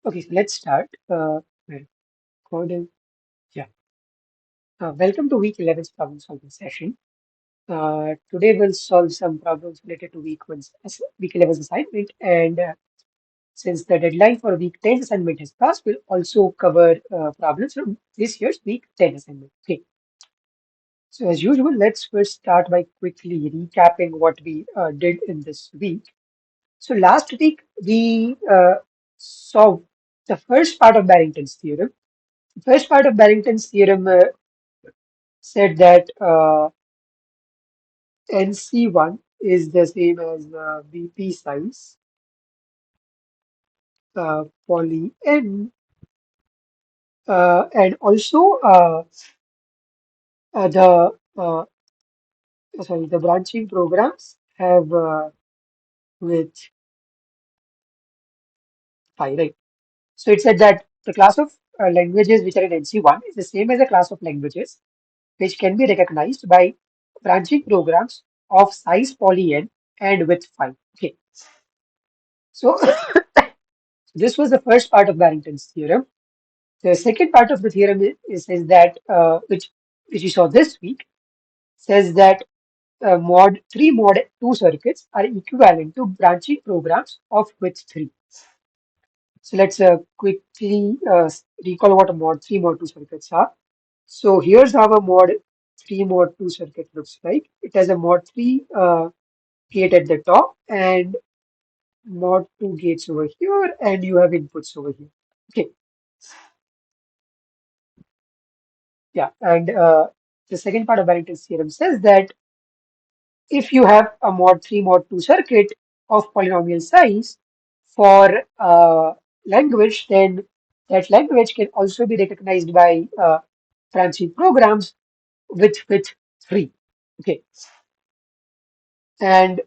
Okay, so let's start. We're recording. Yeah. Welcome to week 11's problem solving session. Today we'll solve some problems related to week 11's assignment. And since the deadline for week 10's assignment has passed, we'll also cover problems from this year's week 10 assignment. Okay. So as usual, let's first start by quickly recapping what we did in this week. So last week we saw the first part of Barrington's theorem. The first part of Barrington's theorem said that NC1 is the same as BP size poly N, and also the the branching programs have with phi, right? So it said that the class of languages which are in NC1 is the same as the class of languages which can be recognized by branching programs of size poly N and with phi. Okay, so this was the first part of Barrington's theorem. The second part of the theorem says that, which we saw this week, says that mod 2 circuits are equivalent to branching programs of width 3. So let's quickly recall what a mod 2 circuits are. So here's how a mod 2 circuit looks like. It has a mod 3 gate at the top and mod 2 gates over here, and you have inputs over here. Okay, yeah, and the second part of Barrington's theorem says that if you have a mod 2 circuit of polynomial size for language, then that language can also be recognized by branching programs with width 3. Okay, and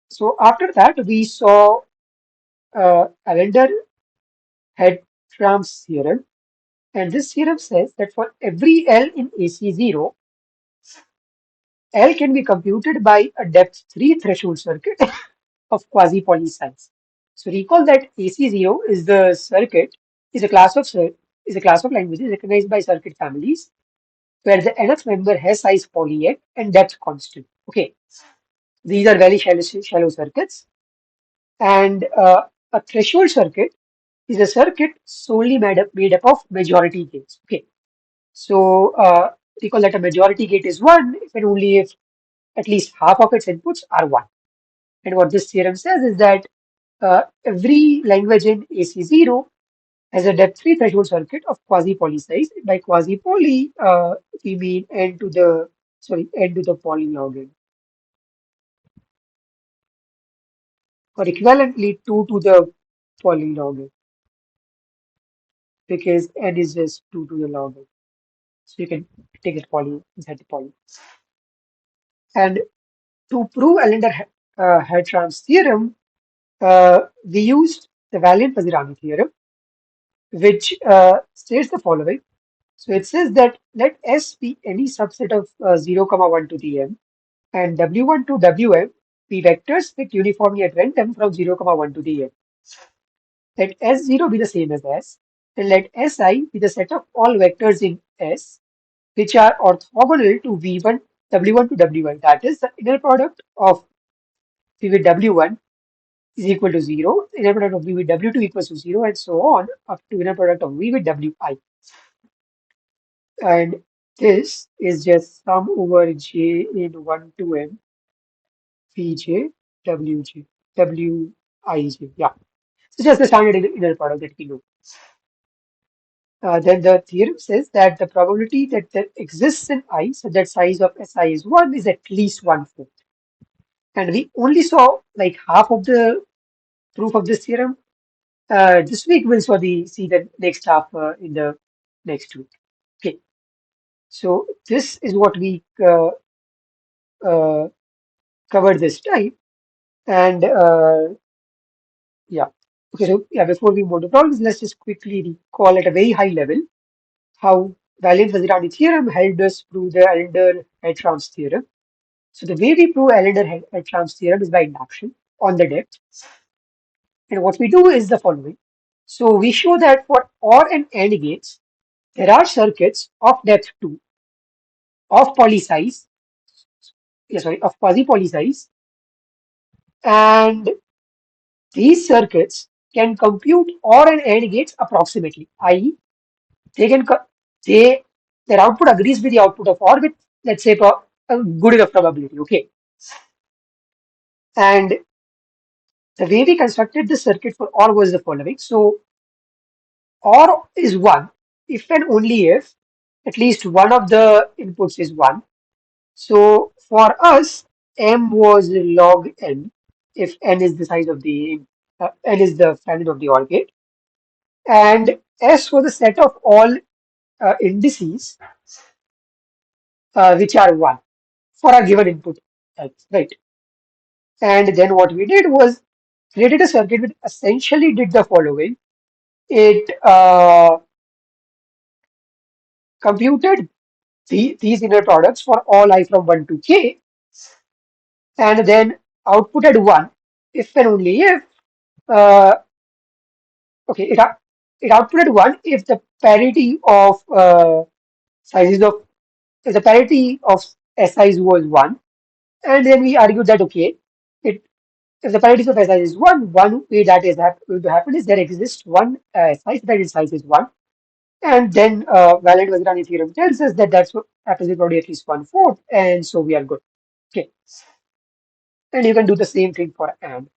so after that, we saw Allender-Hedram's theorem, and this theorem says that for every L in AC0, L can be computed by a depth 3 threshold circuit of quasi-Pauli size. So recall that AC0 is the circuit, is a class of is a class of languages recognized by circuit families where the nth member has size Pauli n and depth constant. Okay, these are very shallow circuits, and a threshold circuit is a circuit solely made up of majority gates. Okay, so recall that a majority gate is one if and only if at least half of its inputs are one. And what this theorem says is that every language in AC0 has a depth 3 threshold circuit of quasi-Pauli size. By quasi-Pauli, we mean n to the Pauli log n, or equivalently 2 to the Pauli log n, because n is just 2 to the log n. So you can take it Pauli inside the Pauli. And to prove Allender-Hedram's theorem, we used the Valiant-Mazirani theorem, which states the following. So it says that let S be any subset of 0, 1 to the m, and W1 to Wm be vectors picked uniformly at random from 0, 1 to the m. Let S0 be the same as S, and let Si be the set of all vectors in S which are orthogonal to V1, W1 to W1. That is, the inner product of V with W1 is equal to 0, inner product of V with W2 equals to 0, and so on up to inner product of V with Wi. And this is just sum over J in 1 to M Vj Wj Wij. Yeah. So just the standard inner product that we know. Then the theorem says that the probability that there exists in I, so that size of Si is 1, is at least 1/4. And we only saw like half of the proof of this theorem. This week we'll see the next half in the next week. Okay. So this is what we uh, covered this time. And yeah. Okay, so yeah, before we move to problems, let's just quickly recall at a very high level how Valiant-Mazirani theorem helped us prove the Allender-Hedram's theorem. So the way we prove Allender-Hedram's theorem is by induction on the depth. And what we do is the following. So we show that for OR and AND gates, there are circuits of depth 2 of poly size, of quasi poly size, and these circuits can compute OR and AND gates approximately, i.e., they can they their output agrees with the output of OR with, let's say, a good enough probability. Okay, and the way we constructed the circuit for OR was the following. So OR is one if and only if at least one of the inputs is one. So for us, M was log n if n is the size of the n is the family of the OR gate, and S was the set of all indices which are one for a given input X, right? And then what we did was created a circuit which essentially did the following. It computed these inner products for all I from 1 to k, and then outputted 1 if and only if, uh, okay, it outputted 1 if the parity of sizes of, if the parity of SIs was 1, and then we argued that, okay, it if the parity of SI is 1, one way that is going to happen is there exists one SI that its size is 1. And then Valent-Vazirani theorem tells us that that's what happens with probably at least 1/4, and so we are good. Okay. And you can do the same thing for AND.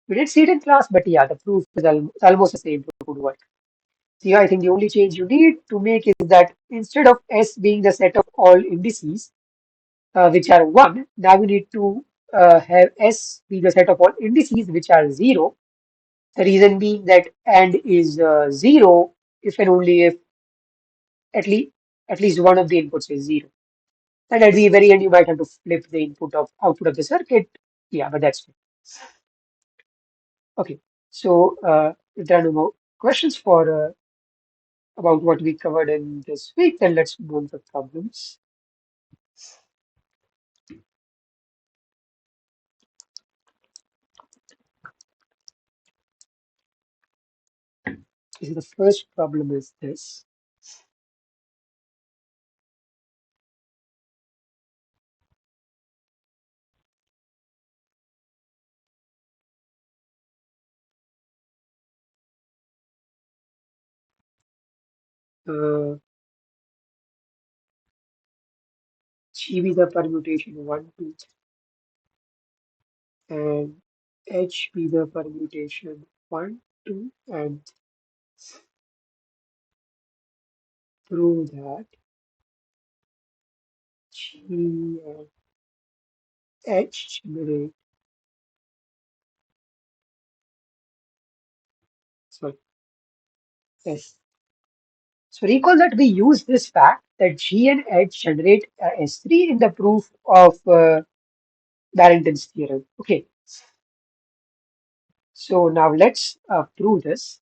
We didn't see it in class, but yeah, the proof is almost the same to good work. So yeah, I think the only change you need to make is that instead of S being the set of all indices, which are 1, now we need to have S be the set of all indices which are 0. The reason being that AND is 0 if and only if at least one of the inputs is 0. And at the very end, you might have to flip the output of the circuit. Yeah, but that's fine. Okay. So if there are no more questions for about what we covered in this week, then let's move on to problems. Okay, so the first problem is this. Uh, G be the permutation 1, 2, and H be the permutation 1, 2, and prove that G and H generate, sorry, S. So recall that we use this fact that G and H generate S3 in the proof of Darrington's theorem. Okay, so now let's prove this.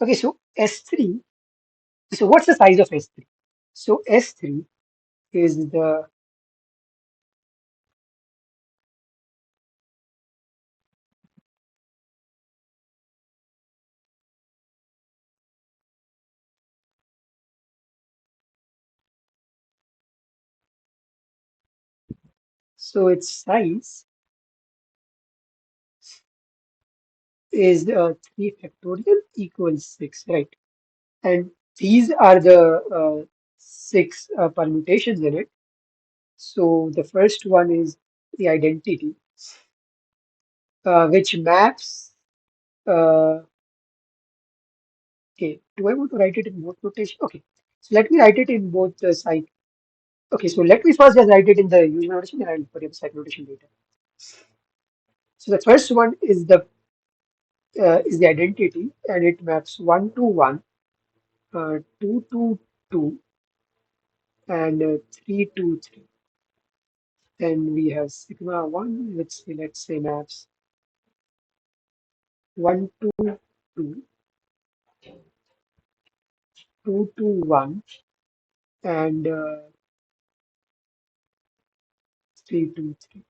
Okay, so S3, so what's the size of S3? So S3 is the, so its size is 3 factorial equals 6, right? And these are the 6 permutations in it. So the first one is the identity, which maps. Okay, do I want to write it in both notation? Okay, so let me write it in both the side. Okay, so let me first just write it in the usual notation, and I'll put it the side notation later. So the first one is the identity, and it maps 1 to 1, 2 to 2, and 3 to 3. Then we have sigma 1, which let's say maps 1 to 2, 2 to 1 and 3 to 3.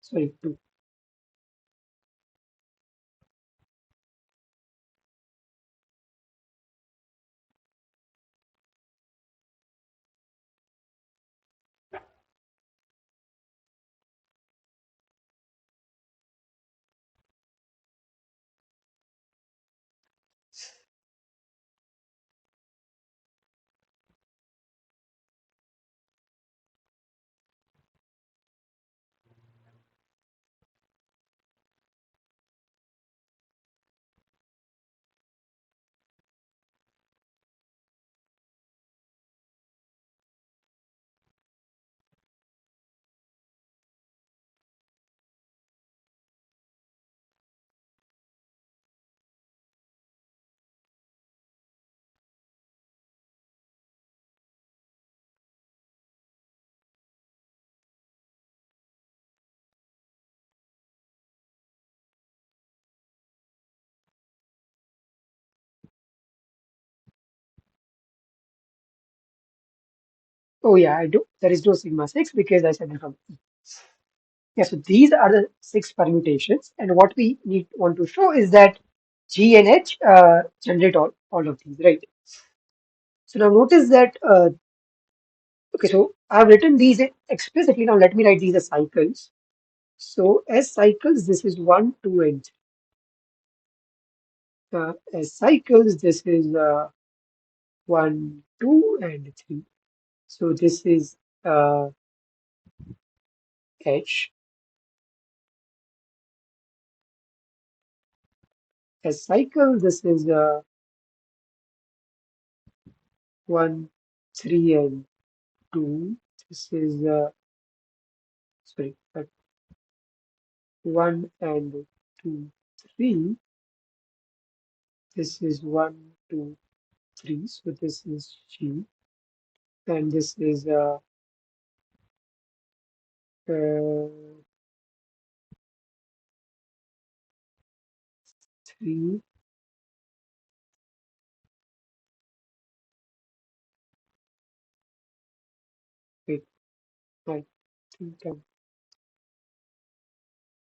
Sorry, 2. Oh yeah, I do. There is no sigma 6 because I said it from E. Yeah, so these are the 6 permutations. And what we want to show is that G and H generate all of these, right? So now notice that, okay, so I've written these explicitly. Now let me write these as cycles. So as cycles, this is 1, 2, and 3. As cycles, this is 1, 2, and 3. So this is uh, H. As cycles, this is 1, 3, and 2. This is, sorry, 1 and 2, 3. This is 1, 2, 3. So this is G. And this is uh, 3. Wait, I think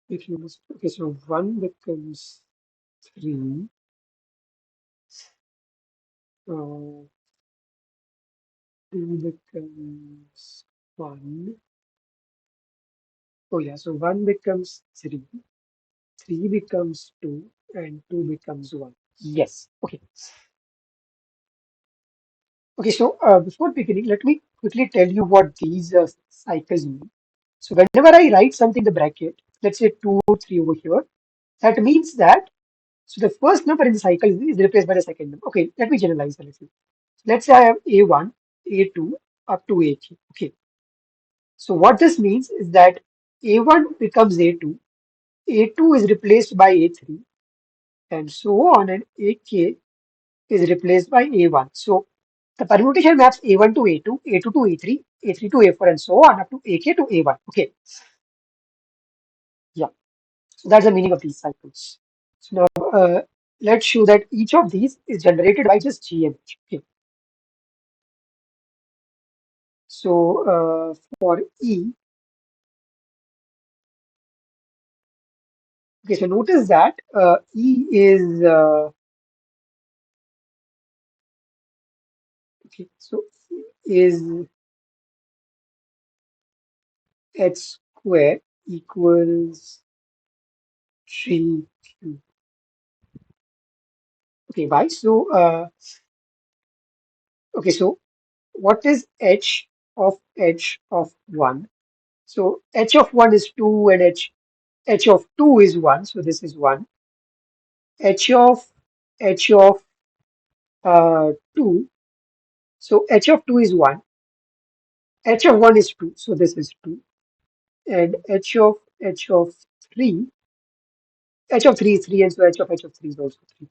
if you must, okay, so 1 becomes 3. 2 becomes 1. Oh yeah, so 1 becomes 3. 3 becomes 2 and 2 becomes 1. Yes. Okay. Okay, so before beginning, let me quickly tell you what these cycles mean. So whenever I write something in the bracket, let's say 2, 3 over here, that means that so the first number in the cycle is replaced by the second number. Okay, let me generalize a little. Let's say I have A1, A2 up to AK. Okay, so what this means is that A1 becomes A2, A2 is replaced by A3, and so on, and AK is replaced by A1. So the permutation maps A1 to A2, A2 to A3, A3 to A4, and so on up to AK to A1. Okay, yeah. So that's the meaning of these cycles. So now let's show that each of these is generated by just G and H. Okay. So for E, okay, so notice that E is okay, so E is H square equals 3Q. Okay, why? So okay, so what is H of 1? So H of 1 is 2 and H of 2 is 1. So this is 1. H of 2. So h of 2 is 1. H of 1 is 2. So this is 2. And h of 3, h of 3 is 3, and so h of 3 is also 3.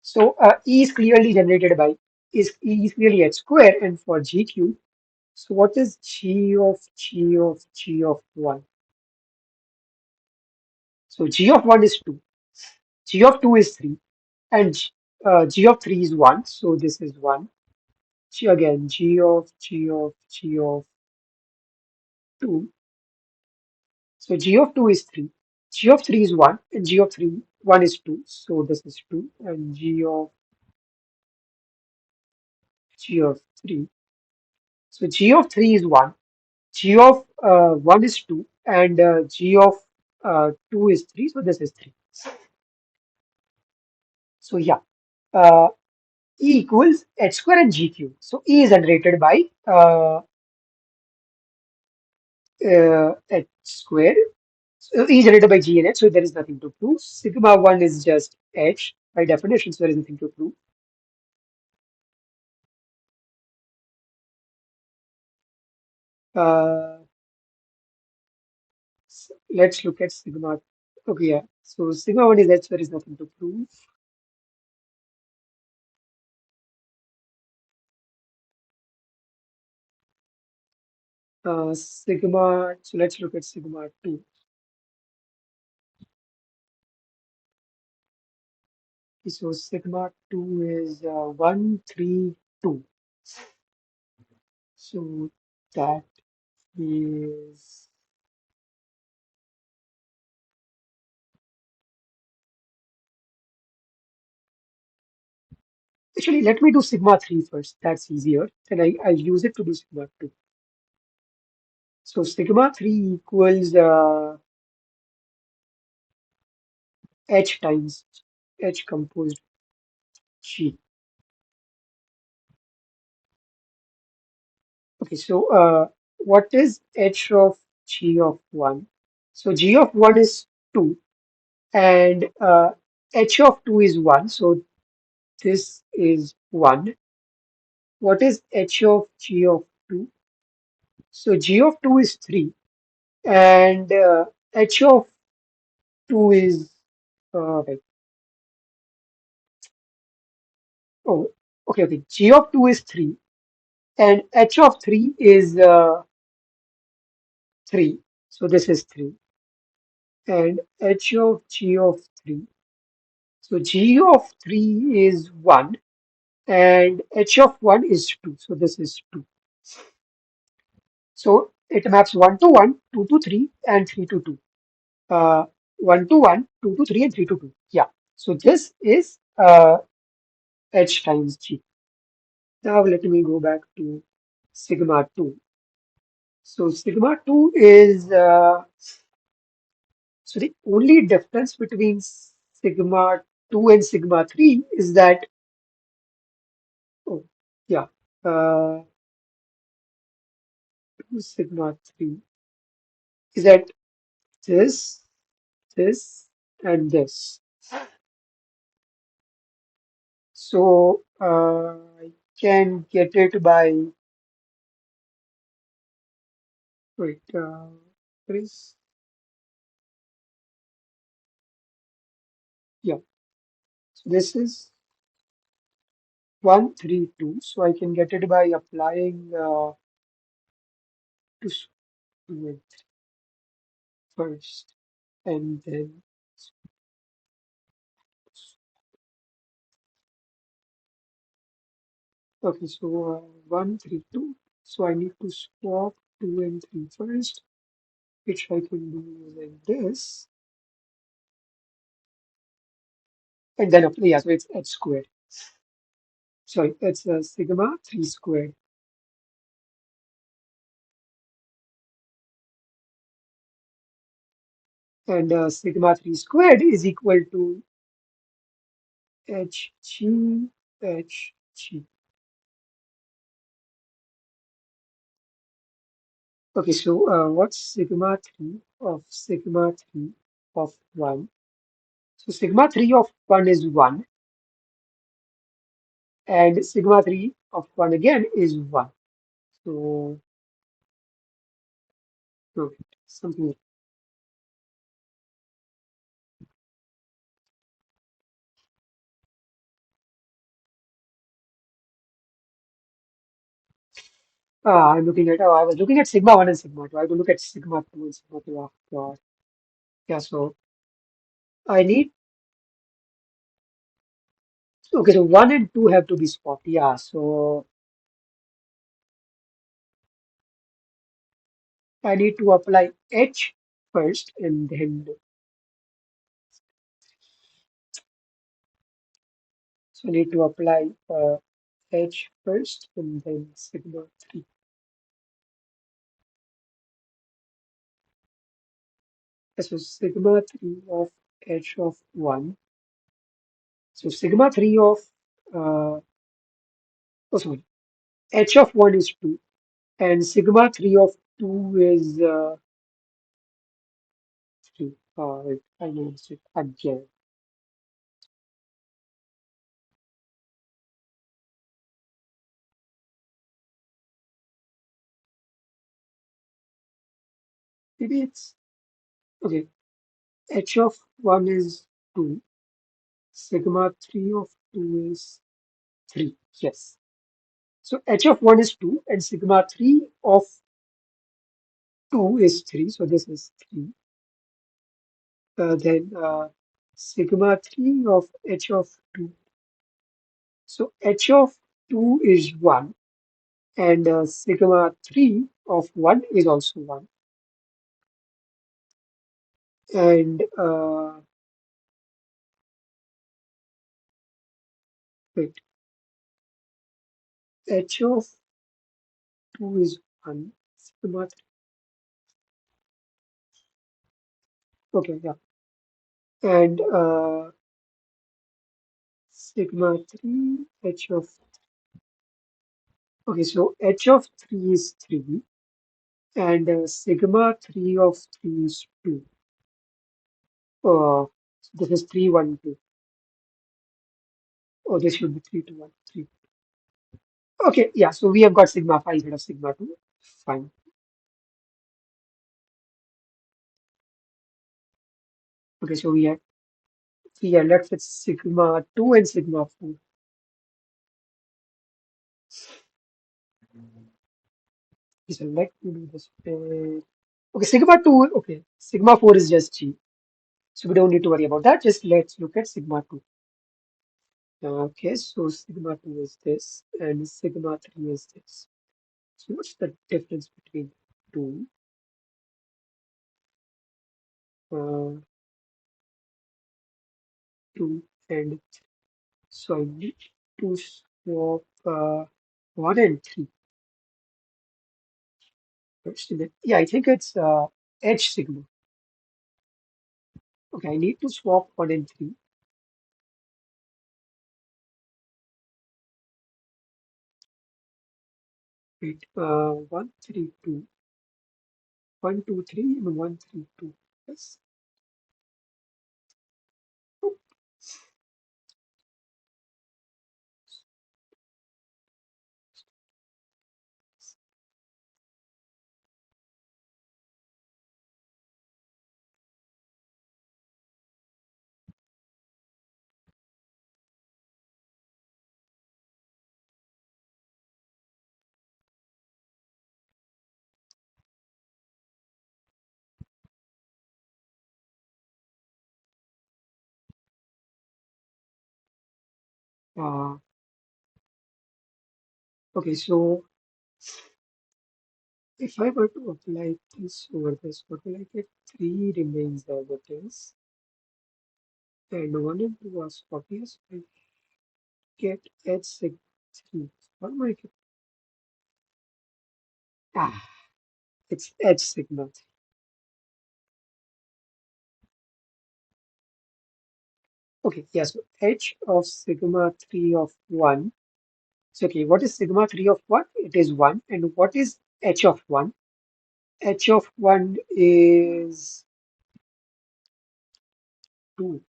So E is clearly generated by E is clearly h square, and for GQ, so what is G of 1? So G of 1 is 2, G of 2 is 3, and G of 3 is 1. So this is 1. Again, G of 2. So G of 2 is 3. G of 3 is 1, and G of 3, 1 is 2. So this is 2, and G of 3. So G of 3 is 1. G of 1 is 2, and G of 2 is 3, so this is 3. So yeah, uh, E equals h square and GQ. So E is generated by h square. So E is generated by G and H, so there is nothing to prove. Sigma 1 is just H by definition, so there is nothing to prove. Uh, let's look at sigma. Okay, yeah. So sigma 1 is H, there is nothing to prove. So let's look at sigma 2. So sigma 2 is 1, 3, 2. So that is, actually, let me do sigma 3 first. That's easier. And I'll use it to do sigma 2. So sigma 3 equals H times H composed G. Okay, so what is H of G of 1? So G of 1 is 2, and H of 2 is 1. So this is 1. What is H of G of 2? So G of 2 is 3, and H of 2 is, wait, oh, okay. G of 2 is 3, and H of 3 is 3. So this is 3, and H of G of 3. So G of 3 is 1, and H of 1 is 2. So this is 2. So it maps 1 to 1, 2 to 3, and 3 to 2. 1 to 1, 2 to 3, and 3 to 2. Yeah. So this is H times G. Now let me go back to sigma 2. So sigma 2 is, so the only difference between sigma 2 and sigma 3 is that, oh, yeah, uh, sigma 3 is that this, this, and this. So I can get it by, wait, there is, yeah, so this is 1, 3, 2. So I can get it by applying to 2 and 3 first, and then, okay, so 1, 3, 2. So I need to swap 2 and 3 first, which I can do like this, and then apply, yeah, so it's h squared. Sorry, it's sigma 3 squared. And sigma 3 squared is equal to hg, hg. Okay, so what's sigma 3 of sigma 3 of 1? So sigma 3 of 1 is 1, And sigma 3 of 1 again is 1. So, no, something. I'm looking at, oh, I was looking at sigma 1 and sigma 2. I have to look at sigma 2 and sigma 2. Oh, God. Yeah, so I need, okay, so 1 and 2 have to be swapped. Yeah, so I need to apply H first and then, so I need to apply H first and then sigma 3. So sigma 3 of H of 1. So sigma 3 of, oh, sorry, H of 1 is 2 and sigma 3 of 2 is 3. I noticed it again. Maybe it's, okay, H of 1 is 2, sigma 3 of 2 is 3. Yes. So H of 1 is 2 and sigma 3 of 2 is 3. So this is 3. Then sigma 3 of H of 2. So H of 2 is 1 and sigma 3 of 1 is also 1. And wait, H of 2 is 1. Sigma 3. Okay, yeah. And sigma 3, H of, okay, so H of 3 is 3 and sigma 3 of 3 is 2. So this is 3, 1, 2. Oh, this should be 3, 2, 1, 3. Okay, yeah, so we have got sigma 5 instead of sigma 2. Fine. Okay, so we are left with sigma 2 and sigma 4. So let me do this. Okay, sigma 2, okay, sigma 4 is just G. So we don't need to worry about that. Just let's look at sigma 2. Okay, so sigma 2 is this and sigma 3 is this. So what's the difference between 2, 2 and 3? So I need to swap 1 and 3 first. Yeah, I think it's H sigma. Okay, I need to swap 1 and 3. Wait, 1, 3, 2. 1, 2, 3 and 1, 3, 2. Yes. Uh, okay, so if I were to apply this over this, what will I get? 3 remains as it is, and 1 and 2 are obvious. I get H sigma 3. What am I get? Ah, it's H sigma 3. Okay, yeah, so H of sigma 3 of 1. So, okay, what is sigma 3 of 1? It is 1. And what is H of 1? H of 1 is 2.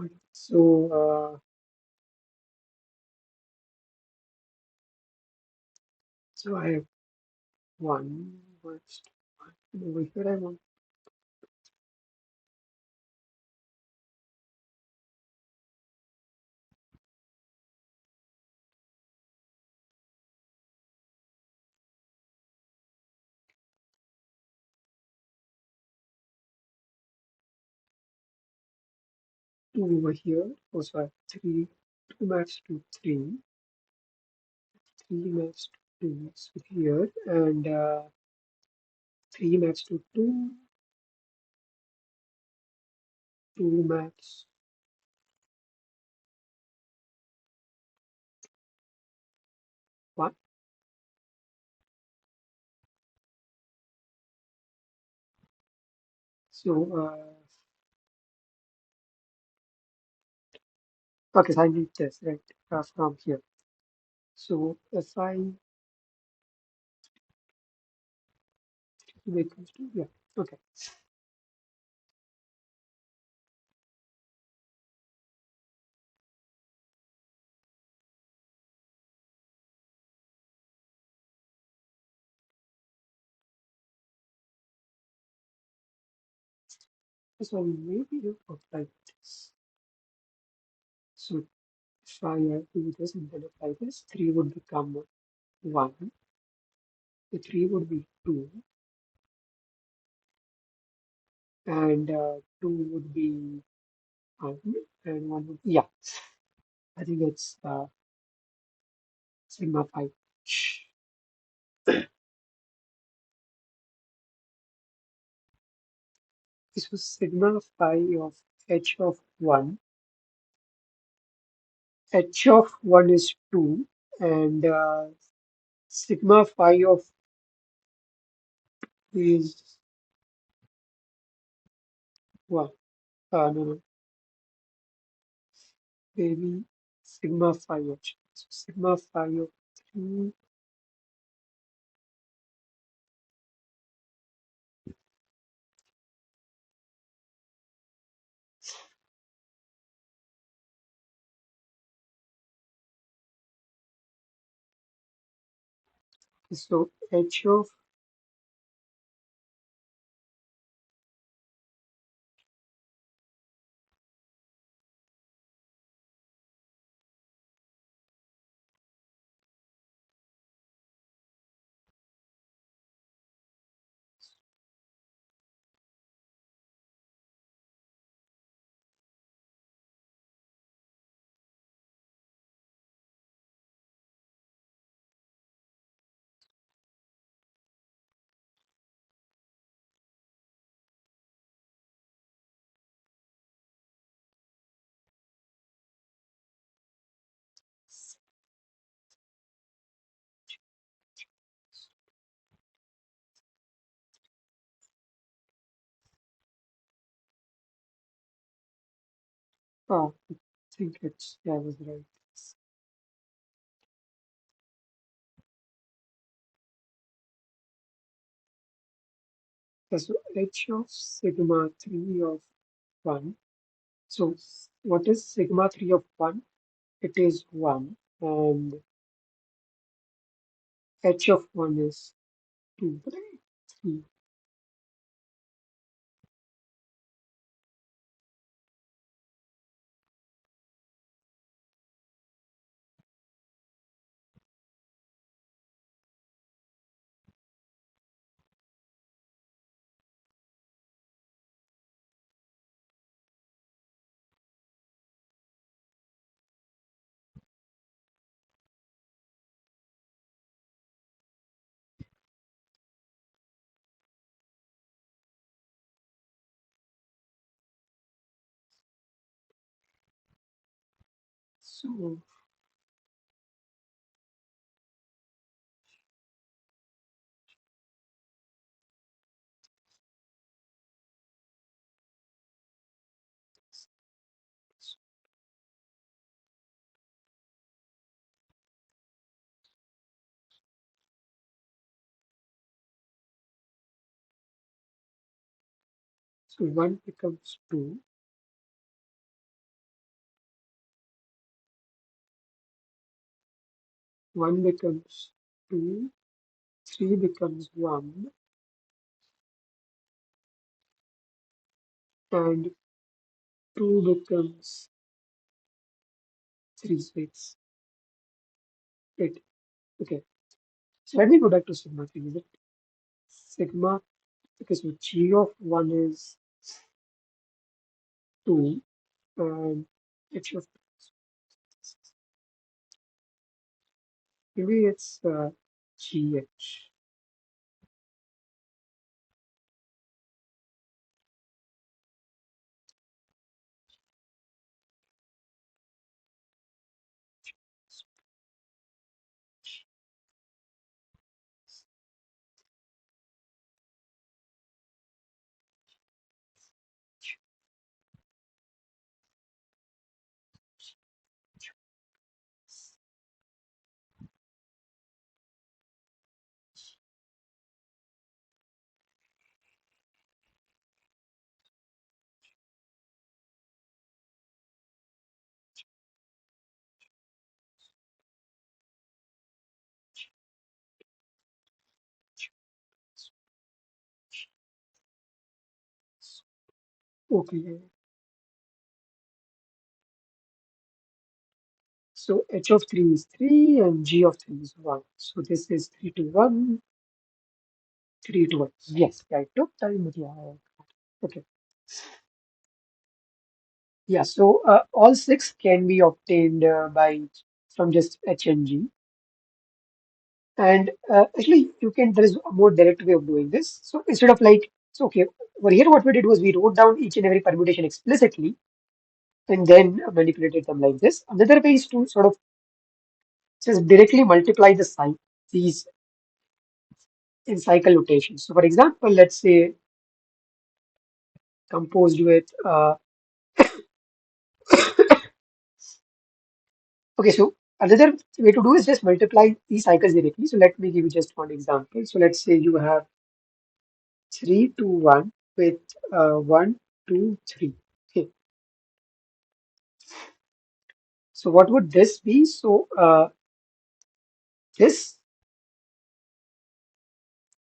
Okay. So I have one. What's one? Over here I want two over here. Also I have three. Two maps to three. Three maps to two. So here and three maps to two. Two maps one. So okay, so I need this right from here. So if I make equals to yeah. Okay. So maybe you put like this. So if I do this and then apply this, three would become one. The three would be two, and two would be one, and one would yeah. I think it's sigma phi. This was sigma phi of h of one. H of one is two, and sigma phi of is one. No, no, maybe sigma phi h. So sigma phi of three. So h of I think it's yeah, I was right. So h of sigma 3 of 1. So what is sigma 3 of 1? It is 1. And h of 1 is 2. 3. So, so 1 becomes 2. 1 becomes 2, 3 becomes 1, and 2 becomes 3. So it's it. Okay. So let me go back to sigma 3. Is it sigma? Okay, so g of 1 is 2, and h of maybe it's gh. Okay. So h of 3 is 3 and g of 3 is 1. So this is 3 to 1, 3 to 1. Yes, I took time, but yeah. Okay. Yeah, so all six can be obtained by from just h and g. And actually, you can, there is a more direct way of doing this. So instead of like, so okay, over here, what we did was we wrote down each and every permutation explicitly and then manipulated them like this. Another way is to sort of just directly multiply these in cycle notation. So for example, let's say composed with, okay, so another way to do is just multiply these cycles directly. So let me give you just one example. So let's say you have 3 to 1 with 1, 2, 3. Okay, so what would this be? So this,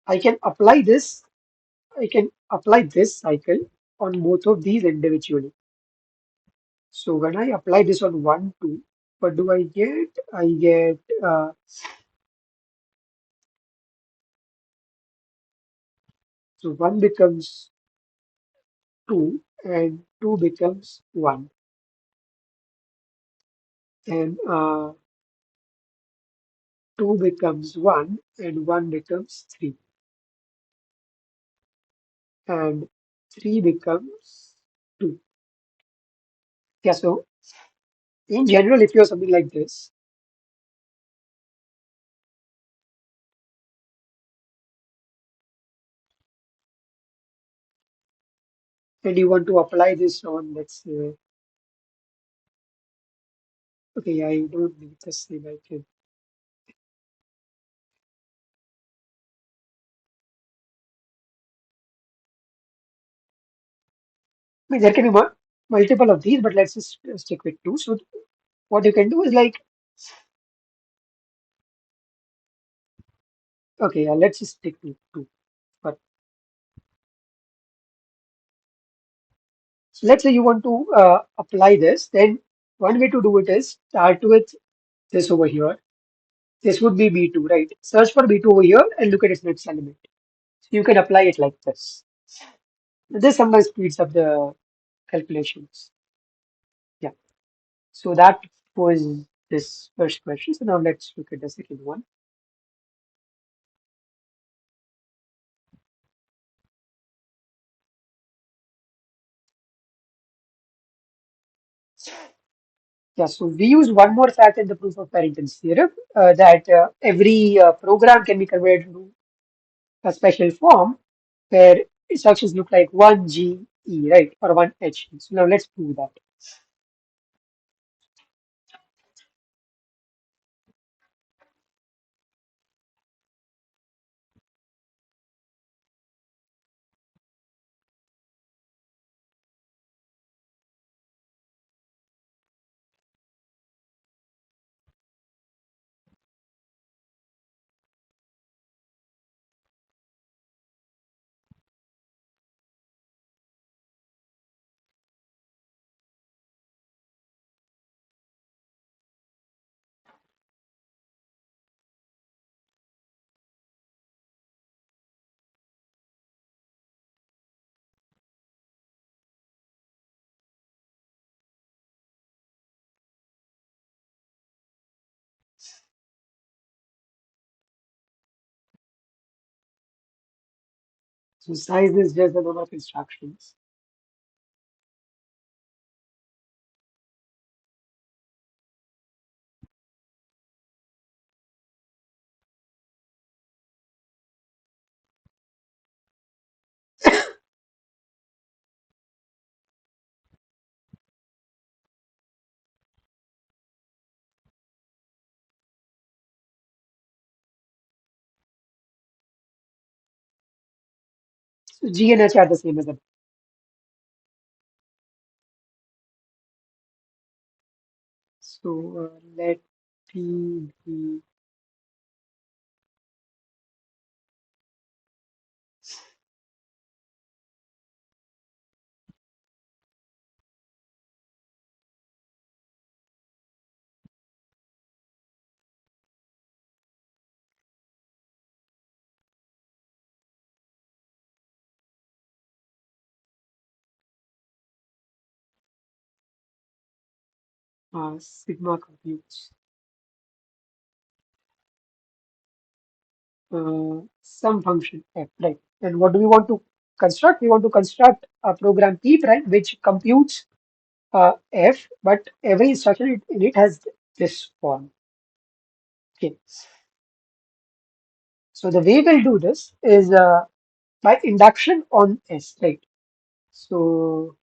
I can apply this, I can apply this cycle on both of these individually. So when I apply this on 1, 2, what do I get? I get, so 1 becomes 2 and 2 becomes 1. And 2 becomes 1 and 1 becomes 3. And 3 becomes 2. Yeah, so in general, if you have something like this, and you want to apply this on, let's say, okay, I don't need the same, I mean, there can be multiple of these, but let's just stick with two. So what you can do is like, okay, let's just stick with two. But so let's say you want to apply this, then one way to do it is start with this over here. This would be B2, right? Search for B2 over here and look at its next element. So you can apply it like this. This sometimes speeds up the calculations. Yeah. So that was this first question. So now let's look at the second one. Yeah, so we use one more fact in the proof of parentage theorem that every program can be converted into a special form where instructions look like one GE, right, or one HE. So now let's prove that. So size is just the number of instructions. So G and H are the same as the. So let P be sigma computes some function f, right? And what do we want to construct? We want to construct a program P prime which computes f, but every instruction in it has this form. Okay. So the way we'll do this is by induction on S, right? So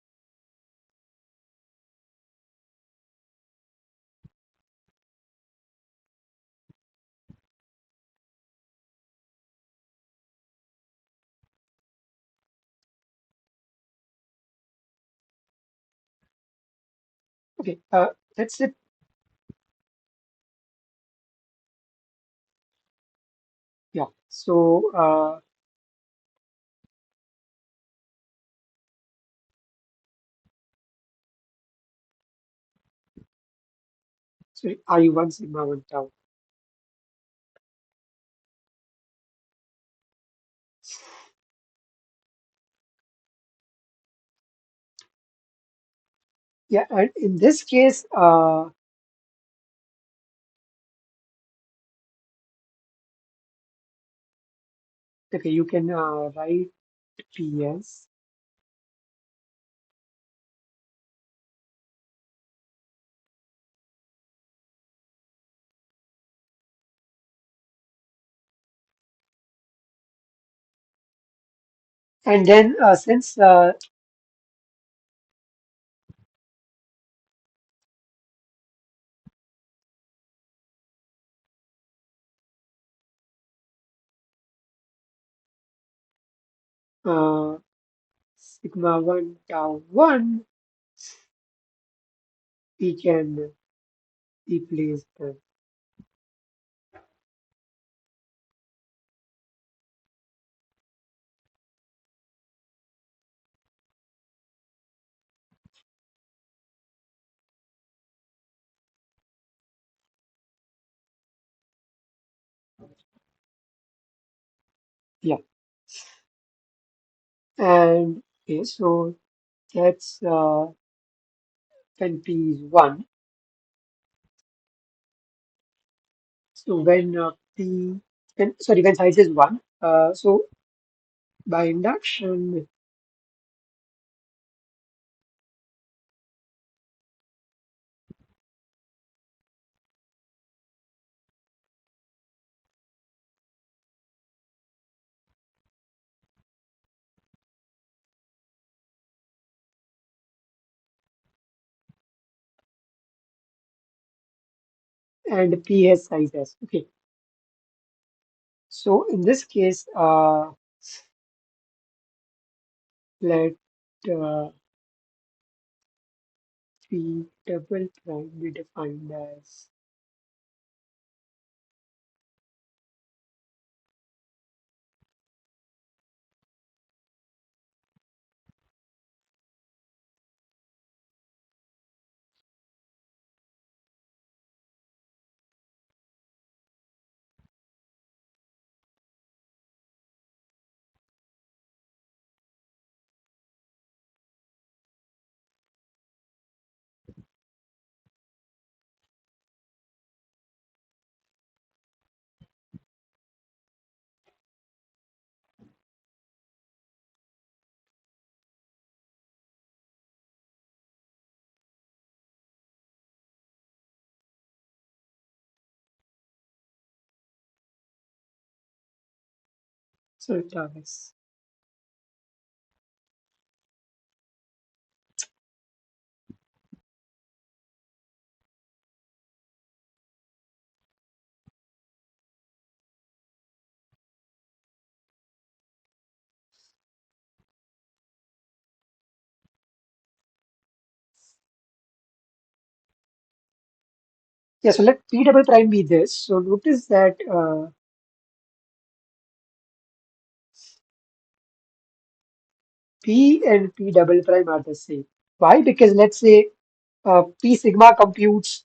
okay, let's say yeah. So sorry, I1 sigma 1 tau. Yeah, and in this case, okay, you can write PS and then since uh, sigma 1 tau 1, we can replace the yeah. And okay, so that's when P is 1. So when P, when, sorry, when size is 1, so by induction, and P has size S. Okay. So in this case, let uh, P double prime be defined as So tau s. Yeah, so let P double prime be this. So notice that P and P double prime are the same. Why? Because let's say P sigma computes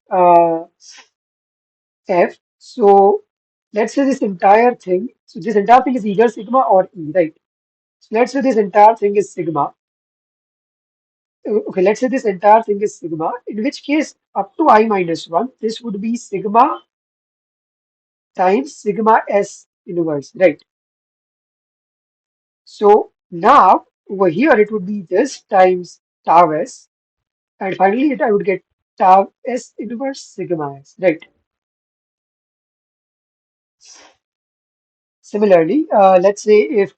F. So let's say this entire thing. So this entire thing is either sigma or E, right? So let's say this entire thing is sigma. Okay, let's say this entire thing is sigma, in which case up to I minus 1, this would be sigma times sigma S inverse, right? So now over here it would be this times tau S, and finally I would get tau S inverse sigma S, right? Similarly, let's say if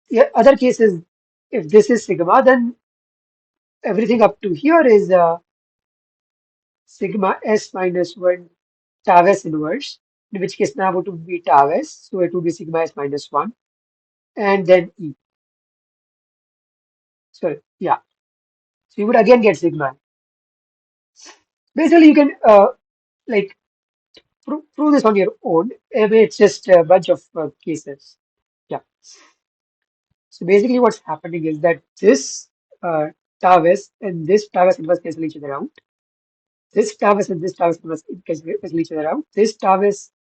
yeah, other cases, if this is sigma, then everything up to here is sigma S minus 1 tau S inverse, in which case now it would be tau S, so it would be sigma S minus 1, and then E. So yeah, so you would again get sigma. Basically, you can like prove this on your own. I mean, it's just a bunch of cases. Yeah. So basically, what's happening is that this uh, tau S and this tau S inverse cancel each other out. This tau S and this tau S inverse cancel each other out. This tau S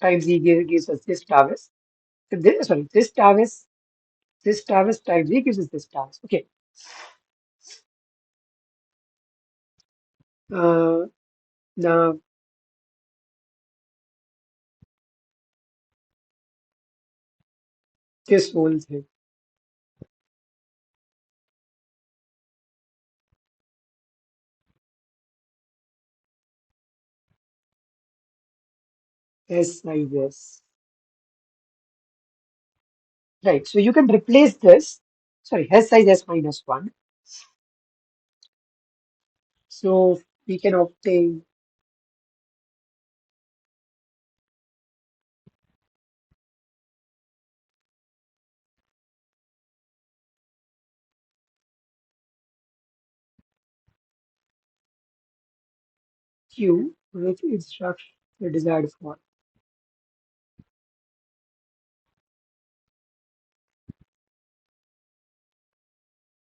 times E gives us this tau S. And this, sorry, this tau S times E gives us this tau S. Okay. Uh, Now this whole thing. S like this. Right. So you can replace this. Sorry, S size S minus 1. So we can obtain Q with instruction the desired form.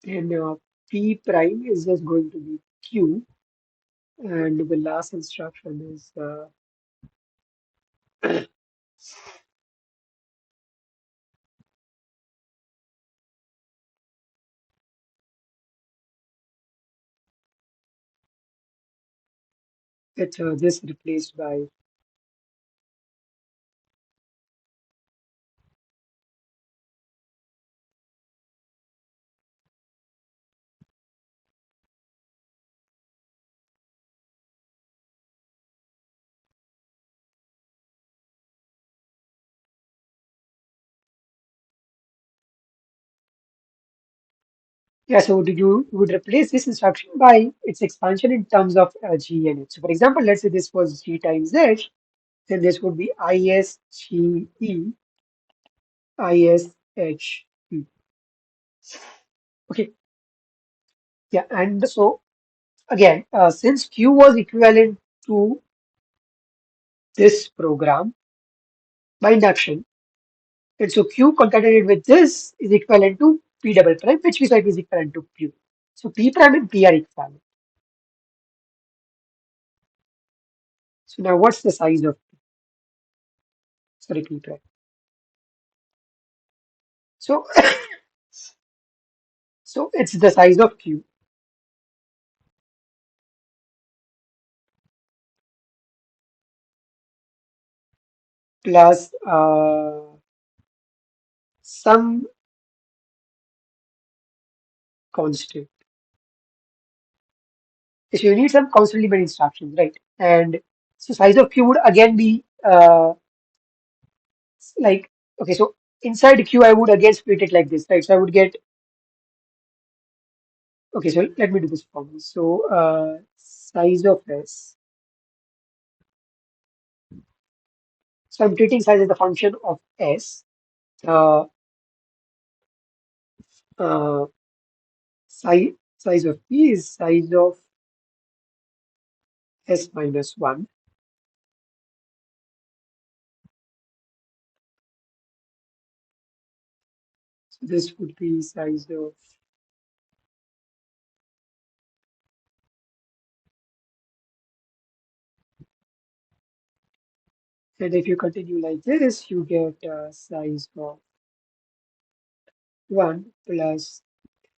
And P prime is just going to be Q. And the last instruction is that this replaced by. Yeah, so you would replace this instruction by its expansion in terms of G and H. So for example, let's say this was G times H, then this would be ISGE, ISHE. Okay, yeah, and so again, since Q was equivalent to this program by induction, and so Q concatenated with this is equivalent to P double prime, which we said is equivalent to Q. So P prime and P are equivalent. So now what's the size of, sorry, P prime? So, so it's the size of Q plus some constant. So you need some constantly many instructions, right? And so size of Q would again be like Okay, so inside Q, I would again split it like this, right? So I would get, okay, so let me do this for me. So size of S. So I'm treating size as the function of S. Uh, uh, size of P is size of S minus 1. So this would be size of, and if you continue like this, you get size of 1 plus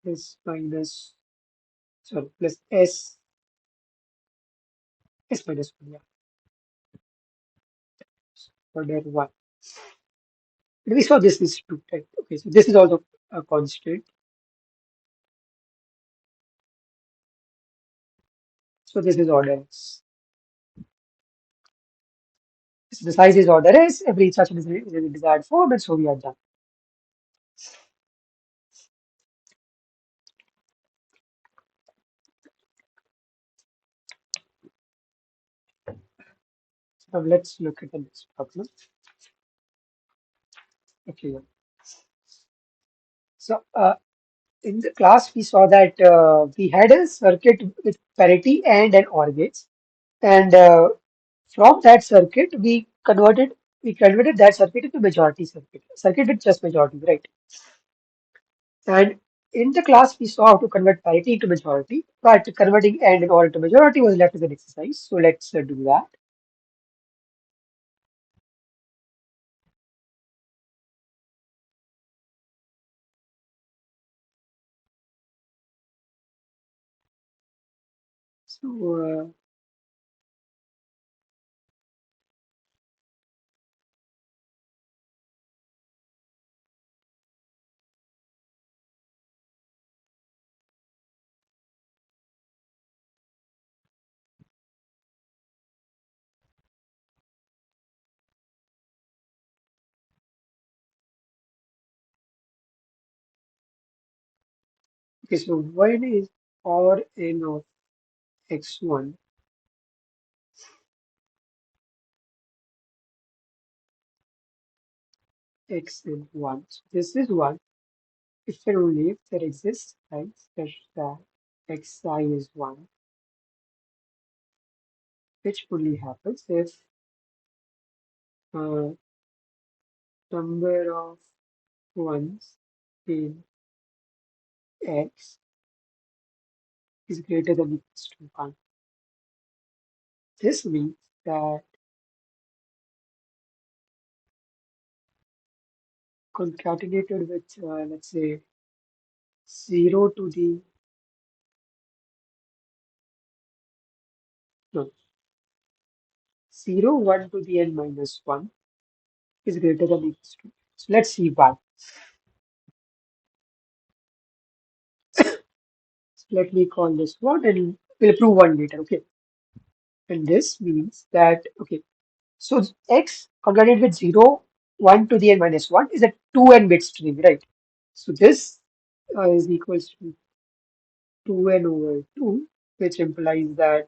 S minus, sorry, plus S minus 1, yeah, order 1. And we saw this is 2, right? Okay, so this is also a constant. So this is order S. So the size is order S, every instruction is in the desired form, and so we are done. Now let's look at the next problem. Okay, yeah. So in the class, we saw that we had a circuit with parity and an OR gates, and from that circuit, we converted that circuit into majority circuit with just majority, right? And in the class, we saw how to convert parity into majority, but converting AND and OR into majority was left as an exercise. So let's do that. So okay, so when is OR n of x1 xn1? So this is one. If and only if there exists right such that xi is one, which only happens if uh, number of ones in x is greater than or equals to 1. This means that concatenated with, let's say, 0 to the, no, 0, 1 to the n minus 1 is greater than or equals to. So let's see why. So let me call this one and we'll prove one later, okay? And this means that, okay, so x concatenated with 0, 1 to the n minus 1 is a 2n bit string, right? So this is equals to 2n over 2, which implies that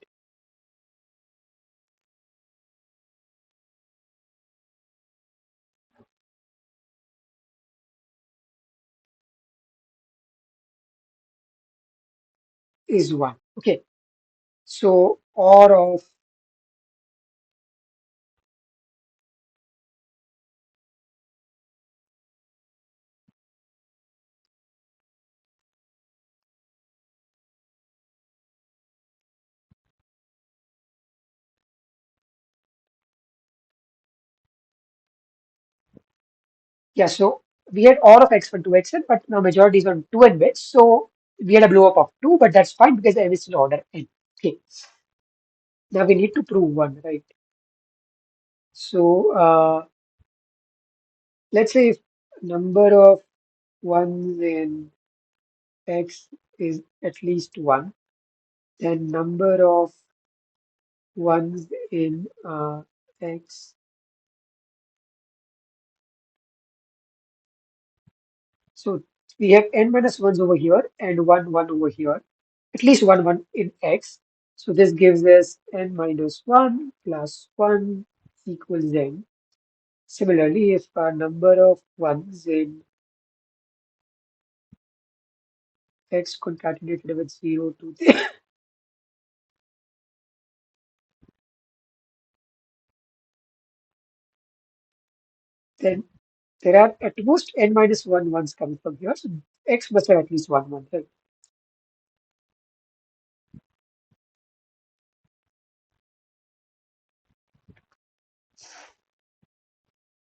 is 1. Okay, so OR of, yeah, so we had OR of x1 to xn, but now majority is on 2n bits. So we had a blow up of 2, but that's fine because n is still order n. Okay, now we need to prove 1, right? So let's say if number of ones in x is at least 1, then number of ones in x So we have n minus 1s over here and 1 1 over here, at least 1 1 in x. So this gives us n minus 1 plus 1 equals n. Similarly, if our number of ones in x concatenated with 0 to then there are at most n minus 1 ones coming from here. So x must have at least 1 1, right?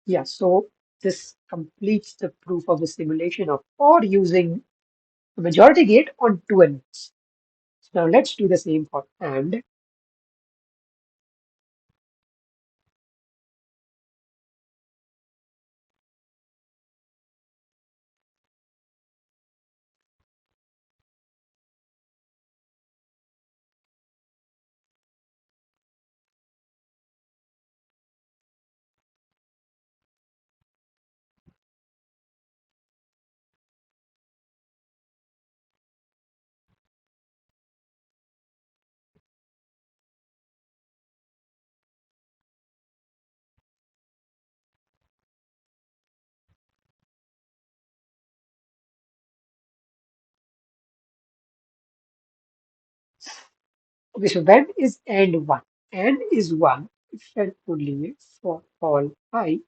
Yeah, so this completes the proof of the simulation of OR using the majority gate on two inputs. So now let's do the same for AND. Okay, so when is AND 1? AND is 1 if and only if for all I.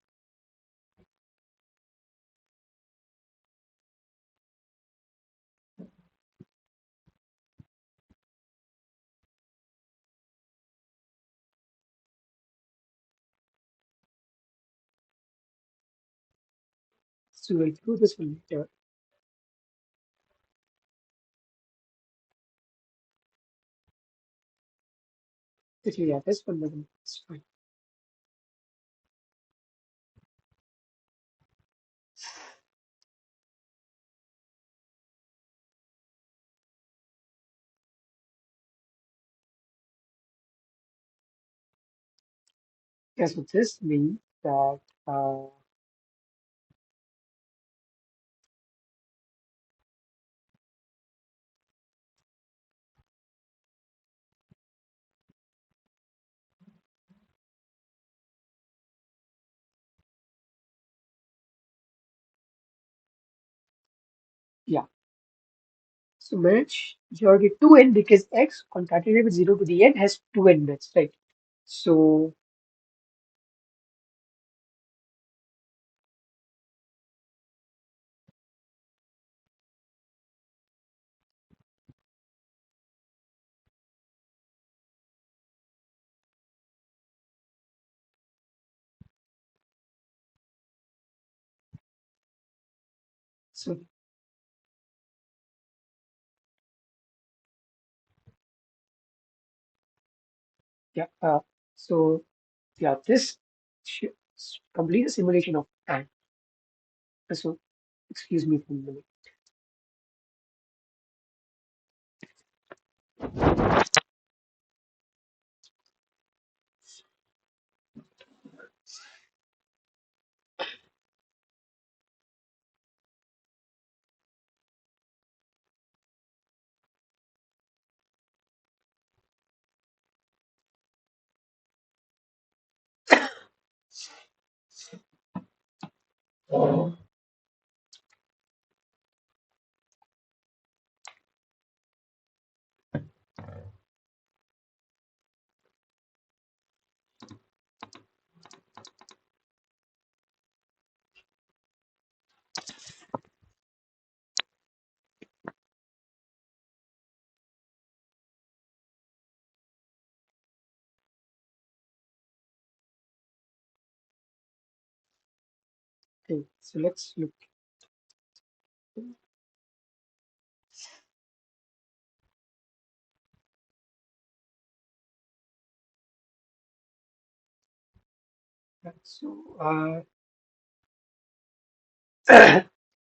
So we'll do this one later. Actually, yeah, this one doesn't. It's fine. Yeah, so this means that yeah. So match majority 2n because x concatenated with 0 to the n has 2n bits, right? So so yeah. So yeah, this should complete the simulation of AND. So excuse me for a minute. Okay, so let's look. So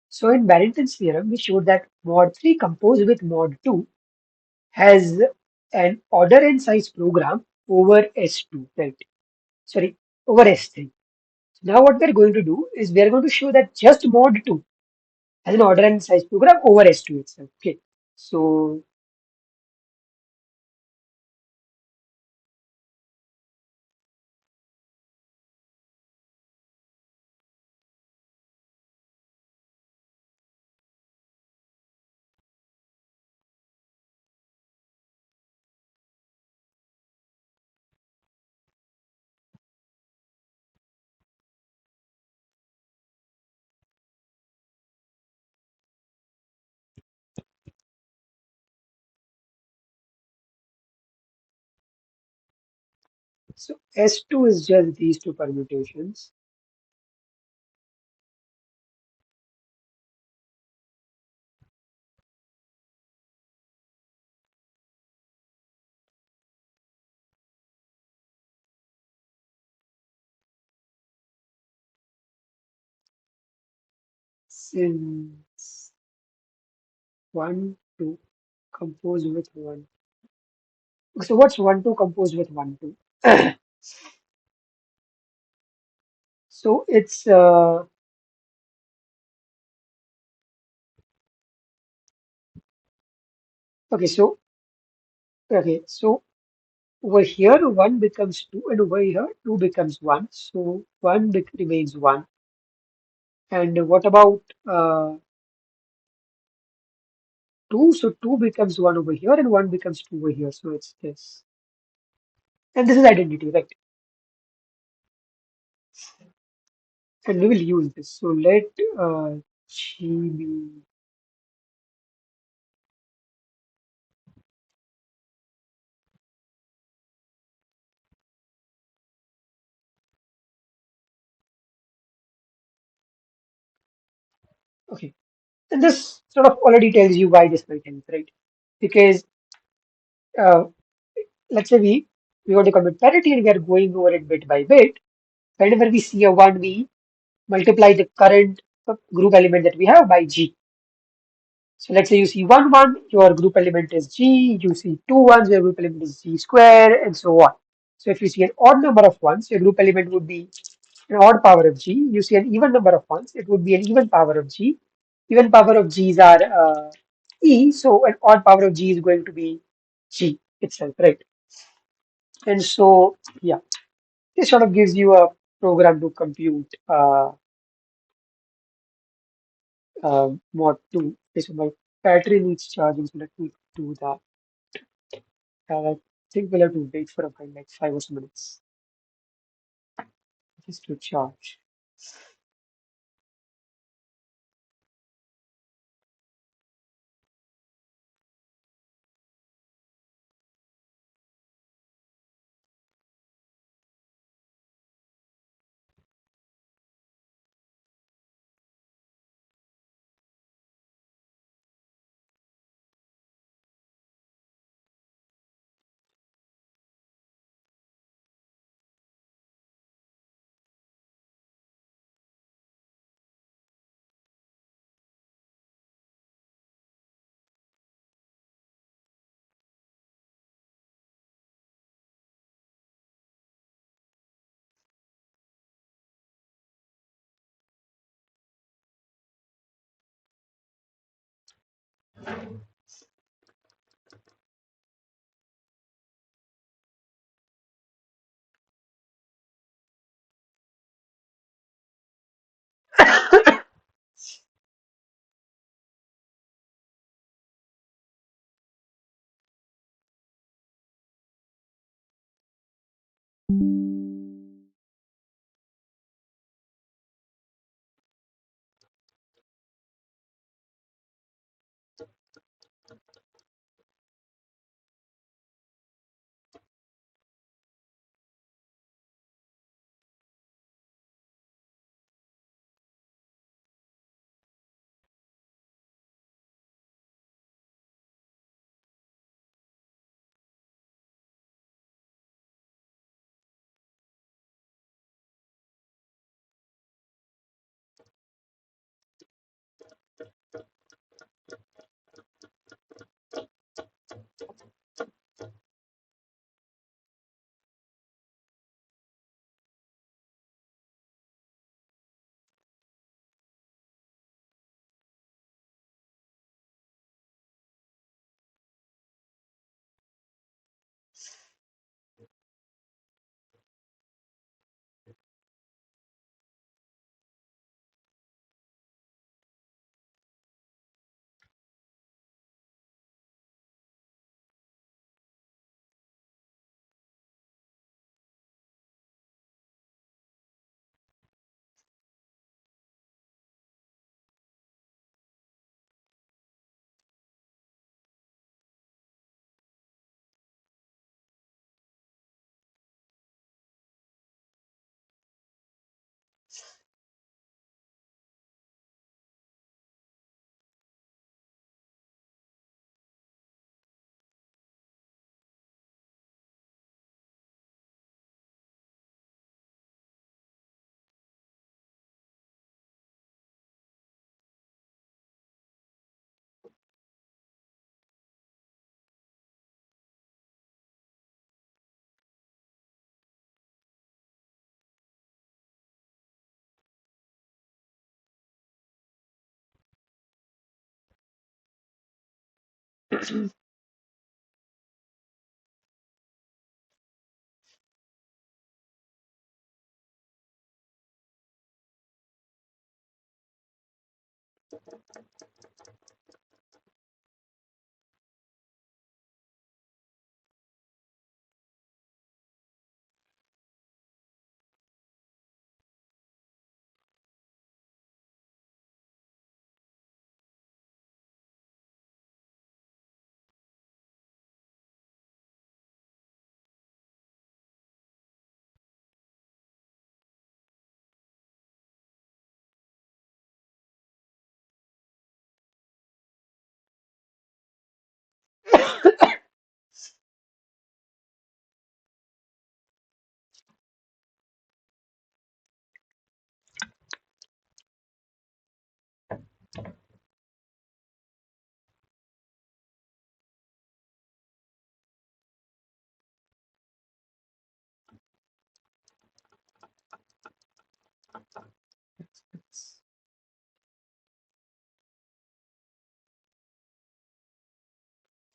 so in Barrington's theorem, we showed that mod 3 composed with mod 2 has an order n size program over S2, right? Sorry, over S3. Now what we're going to do is we're going to show that just mod 2 as an order and size program over S2 itself. Okay. So, so S2 is just these two permutations. Since 1, 2 composed with 1. So what's 1, 2 composed with 1, 2? So it's okay. So over here 1 becomes 2, and over here 2 becomes 1. So 1 remains 1. And what about 2? So 2 becomes 1 over here, and 1 becomes 2 over here. So it's this. And this is identity, right? And we will use this. So let G be. Okay. And this sort of already tells you why this might help, right? Because uh, let's say we want to commit parity and we are going over it bit by bit. Whenever we see a 1, we multiply the current group element that we have by G. So let's say you see 1, 1, your group element is G. You see 2 ones, your group element is G square, and so on. So if you see an odd number of ones, your group element would be an odd power of G. You see an even number of ones, it would be an even power of G. Even power of G's are E, so an odd power of G is going to be G itself, right? And so, yeah, this sort of gives you a program to compute mod 2. Okay, so my battery needs charging, so let me do that. I think we'll have to wait for a while, like 5 or so minutes, just to charge.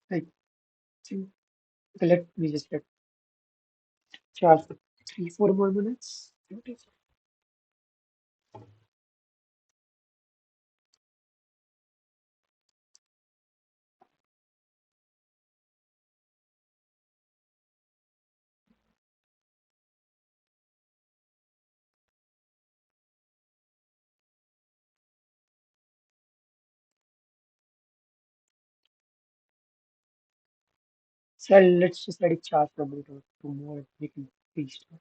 I think let me just let charge for 3, 4 more minutes. So let's just let it charge for a minute or two more. We can restart.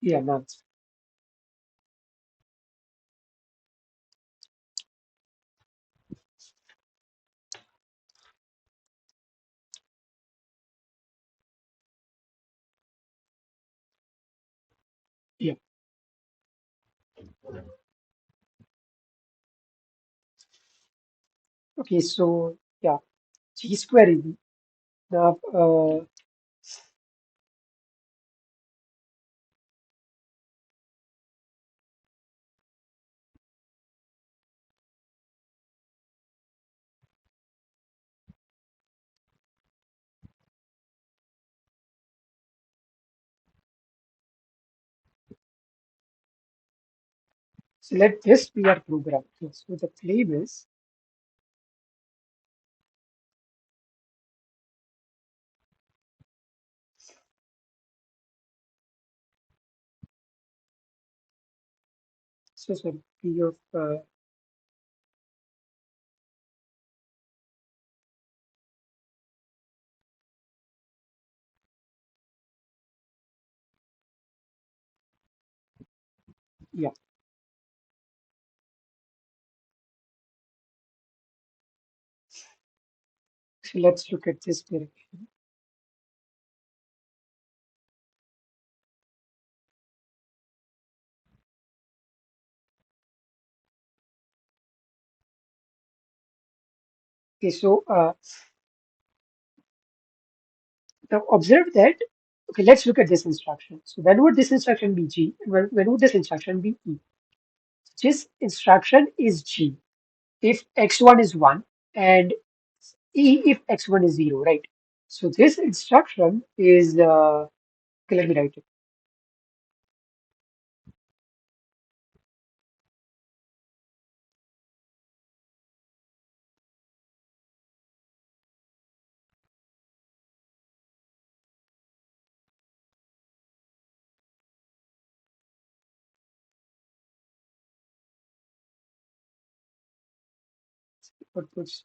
Yeah, now it's yeah. Okay, so yeah, G square is now. So let this be our program. Okay, so the claim is so sorry P of yeah. So let's look at this direction. Okay, so now observe that. Okay, let's look at this instruction. So when would this instruction be G? And when would this instruction be E? This instruction is G if x1 is 1 and E if x1 is 0, right? So this instruction is, okay, let me write it. What was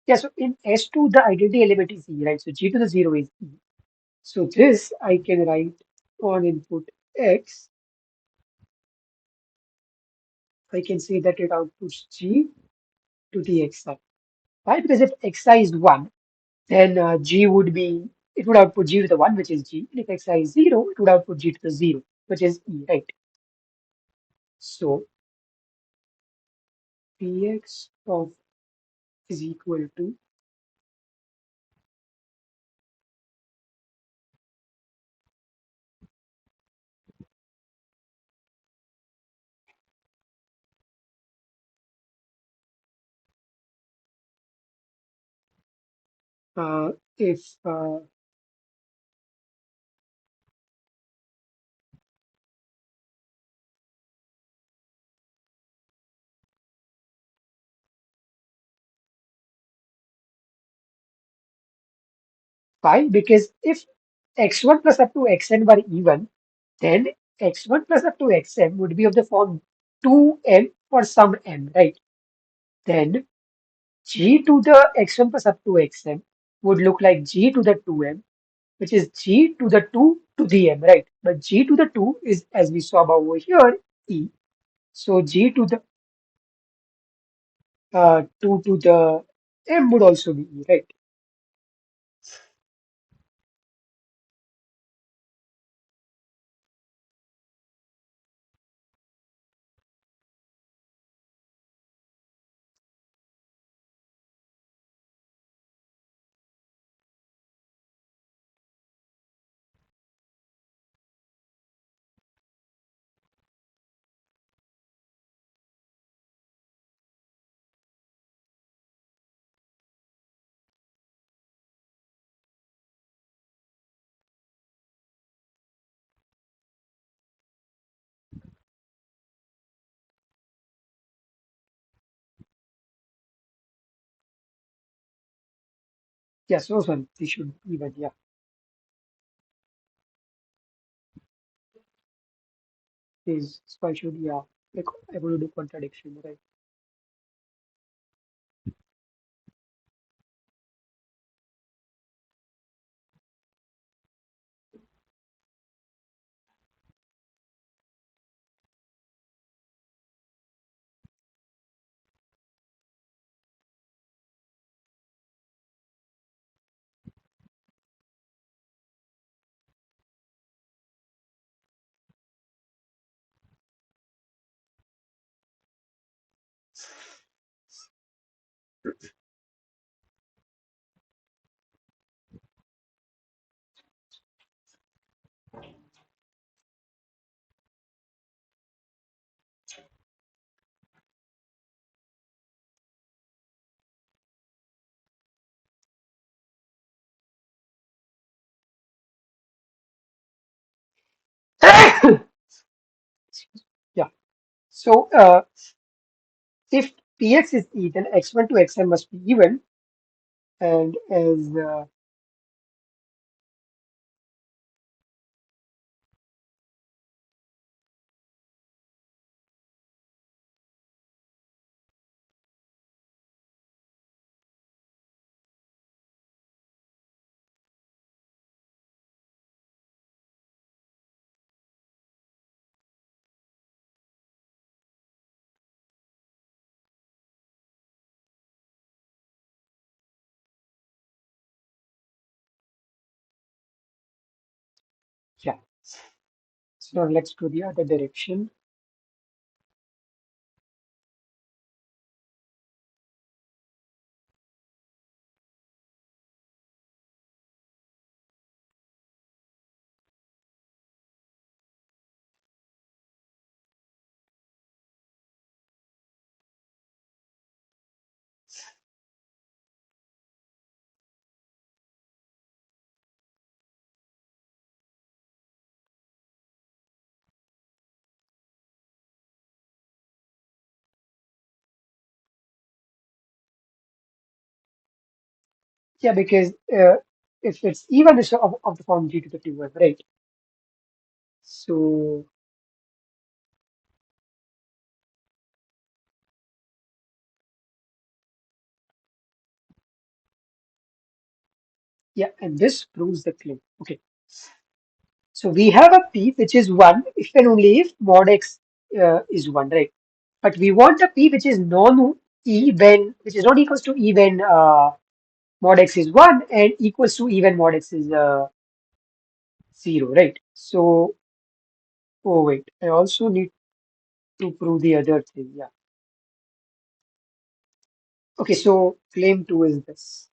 Yeah, so in S2, the identity element is E, right? So G to the 0 is E. So this I can write on input X. I can say that it outputs G to the Xi. Why? Because if Xi is 1, then G would be, it would output G to the 1, which is G. And if Xi is 0, it would output G to the 0, which is E, right? So Px of is equal to, if 5, because if x1 plus up to xn were even, then x1 plus up to xm would be of the form 2m for some m, right? Then g to the x1 plus up to xm would look like g to the 2m, which is g to the 2 to the m, right? But g to the 2 is, as we saw above over here, e. So g to the 2 to the m would also be e, right? Yeah, so sorry, this should be even, yeah. Is so I should, yeah, like I'm going to do contradiction, right? Yeah. So if px is e, then x1 to xm must be even, and as yeah. So now let's go the other direction. Yeah, because if it's even, it's of the form g to the 2m, right? So Yeah, and this proves the claim. Okay, so we have a P which is 1 if and only if mod x is 1, right? But we want a P which is non E when, which is not equals to E when mod x is 1 and equals to E when mod x is 0, right? So, oh wait, I also need to prove the other thing. Yeah. Okay, so claim 2 is this.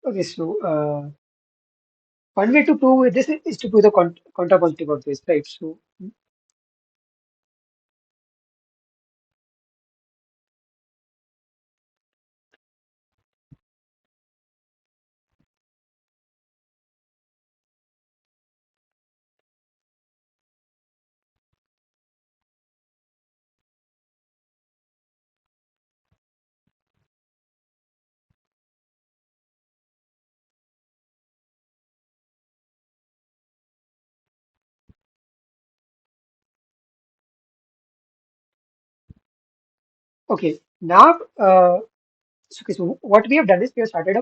Okay, so one way to prove this is to prove the contrapositive of this, right? So, okay, now, okay, so what we have done is we started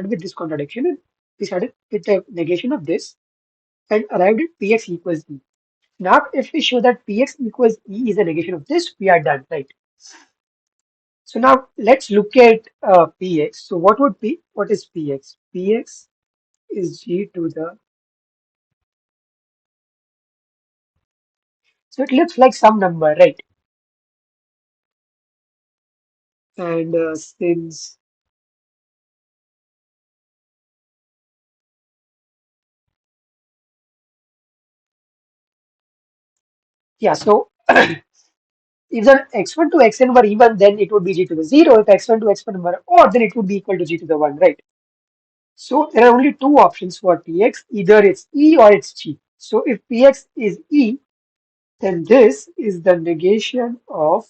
with this contradiction and we started with the negation of this and arrived at Px equals E. Now, if we show that Px equals E is a negation of this, we are done, right? So now let's look at Px. So what is Px? Px is G to the, so it looks like some number, right? And since, yeah, so if the x1 to xn were even, then it would be G to the 0. If x1 to xn were odd, then it would be equal to G to the 1, right? So there are only two options for Px, either it's E or it's G. So if Px is E, then this is the negation of,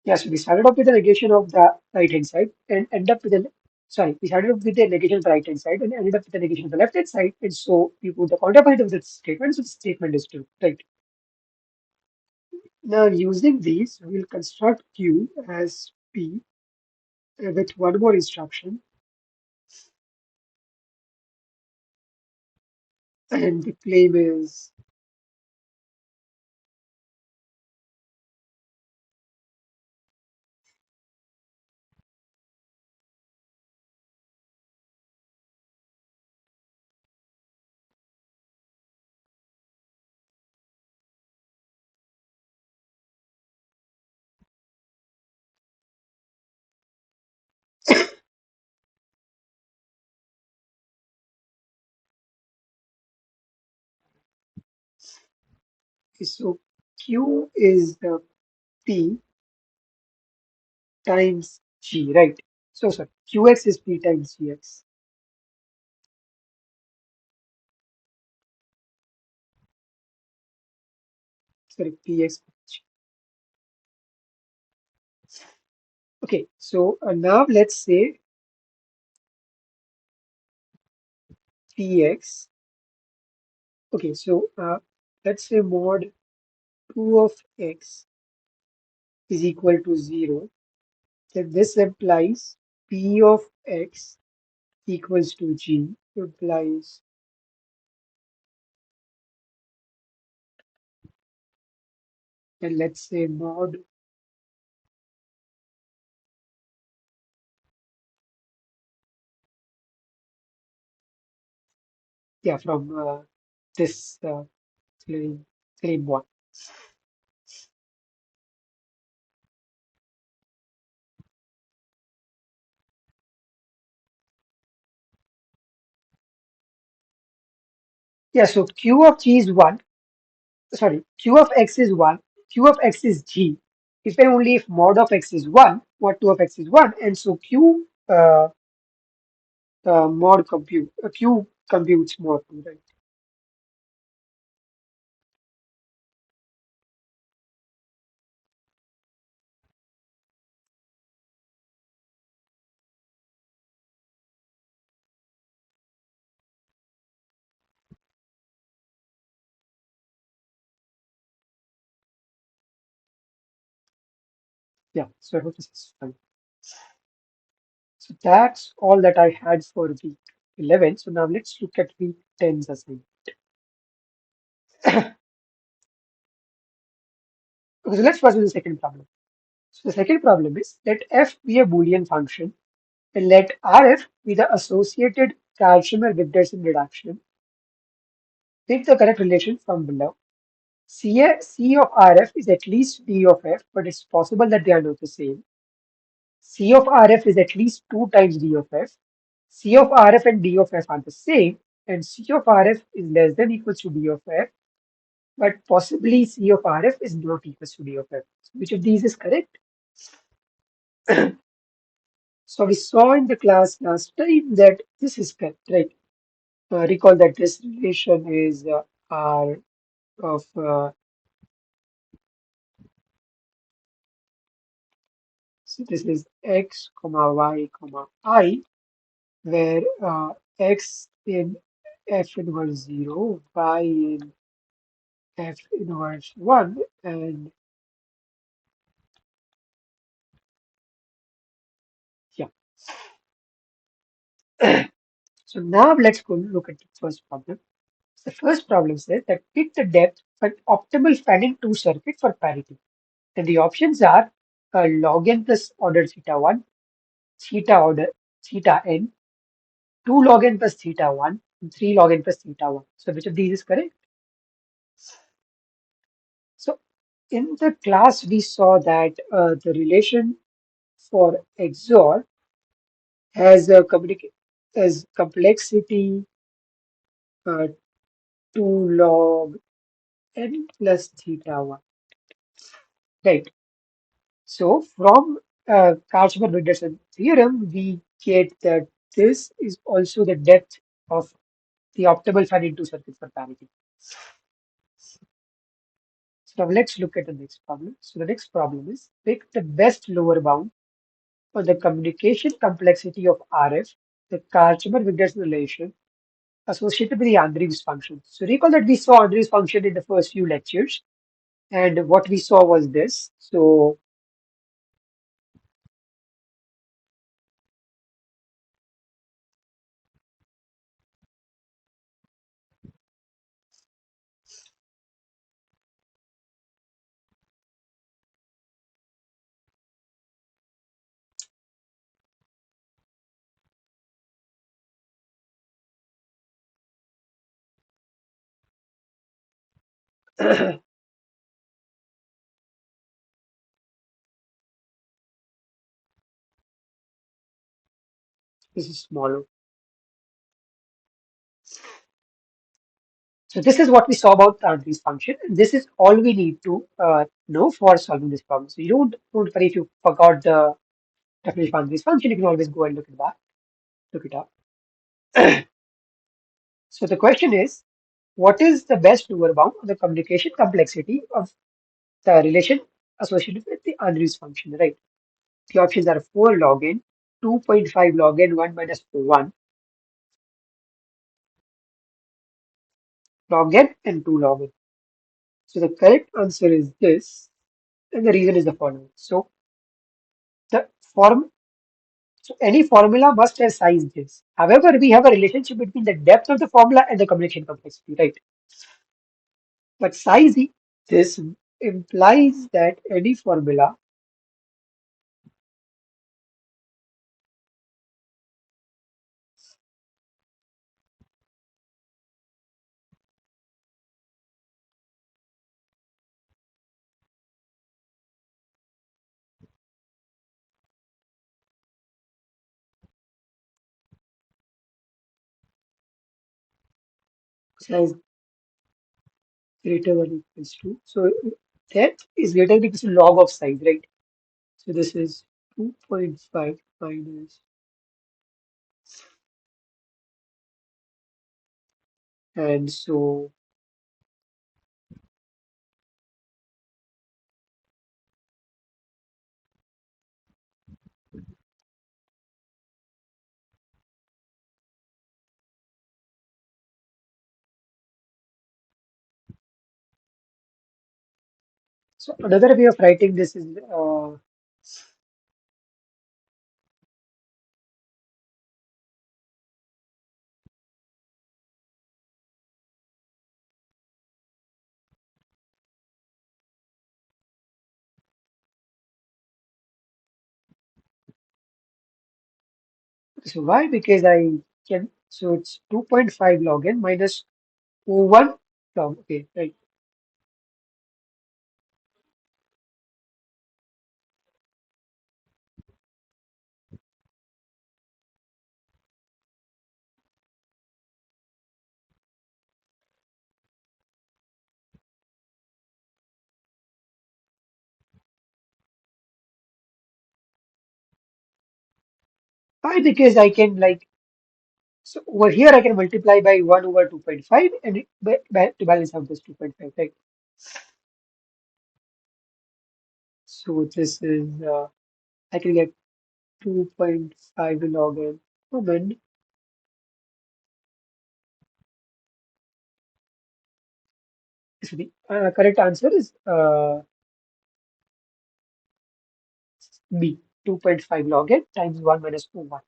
yes, we started off with the negation of the right hand side and end up with the, sorry, we started off with the negation of the right hand side and ended up with the negation of the left hand side. And so we put the counterpart of the statement, so the statement is true, right? Now using these, we'll construct Q as P with one more instruction, and the claim is, so Q is the P times G, right? So sorry, Qx is P times Gx. Sorry, Px. Okay, so now let's say Px. Okay, so let's say mod 2 of x is equal to 0. Then this implies P of x equals to G, implies, and let's say mod, yeah, from this claim one. Yeah, so Q of G is 1. Sorry, Q of x is 1. Q of x is G if and only if mod of x is 1, mod 2 of x is 1, and so Q computes mod 2, right? Yeah, so I hope this is fine. So that's all that I had for week 11. So now let's look at week 10's assignment. Okay, so let's first do the second problem. So the second problem is let f be a Boolean function and let Rf be the associated Cauchy-Wigderson reduction. Pick the correct relation from below. C of Rf is at least D of f, but it's possible that they are not the same. C of Rf is at least 2 times D of f. C of Rf and D of f are the same, and C of Rf is less than equals to D of f, but possibly C of Rf is not equals to D of f. So which of these is correct? So we saw in the class last time that this is correct, right? Recall that this relation is R of so this is x comma y comma I, where x in f inverse 0, y in f inverse 1, and yeah. So now let's go look at the first problem. The first problem says that pick the depth for optimal spanning 2 circuit for parity. And the options are log n plus order theta 1, theta order theta n, 2 log n plus theta 1, and 3 log n plus theta 1. So which of these is correct? So in the class, we saw that the relation for XOR has a as complexity 2 log n plus theta 1. Right. So from Cauchy-Wigderson theorem, we get that this is also the depth of the optimal fan into circuit for parity. So now let's look at the next problem. So the next problem is pick the best lower bound for the communication complexity of RF, the Cauchy-Wigderson relation associated with the Andrews function. So recall that we saw Andrews function in the first few lectures, and what we saw was this. So this is smaller. So this is what we saw about the Andrews function, and this is all we need to know for solving this problem. So you don't worry if you forgot the definition of Andrews function. You can always go and look it up. So the question is, what is the best lower bound of the communication complexity of the relation associated with the Andrews function, right? The options are 4 log n, 2.5 log n, 1 minus 1 log n, and 2 log n. So the correct answer is this, and the reason is the following. The form, so any formula must have size this. However, we have a relationship between the depth of the formula and the communication complexity, right? But this implies that any formula size greater than equals to. So That is greater than or equal to log of size, right? So this is 2.5 minus, and so another way of writing this is so why? Because I can, so it's 2.5 log n minus O1 log, okay, right. Why? Because I can like, so over here I can multiply by 1 over 2.5 and to balance out this 2.5, right? So this is, I can get 2.5 log n common. So the correct answer is B, 2.5 log n times 1 minus O1.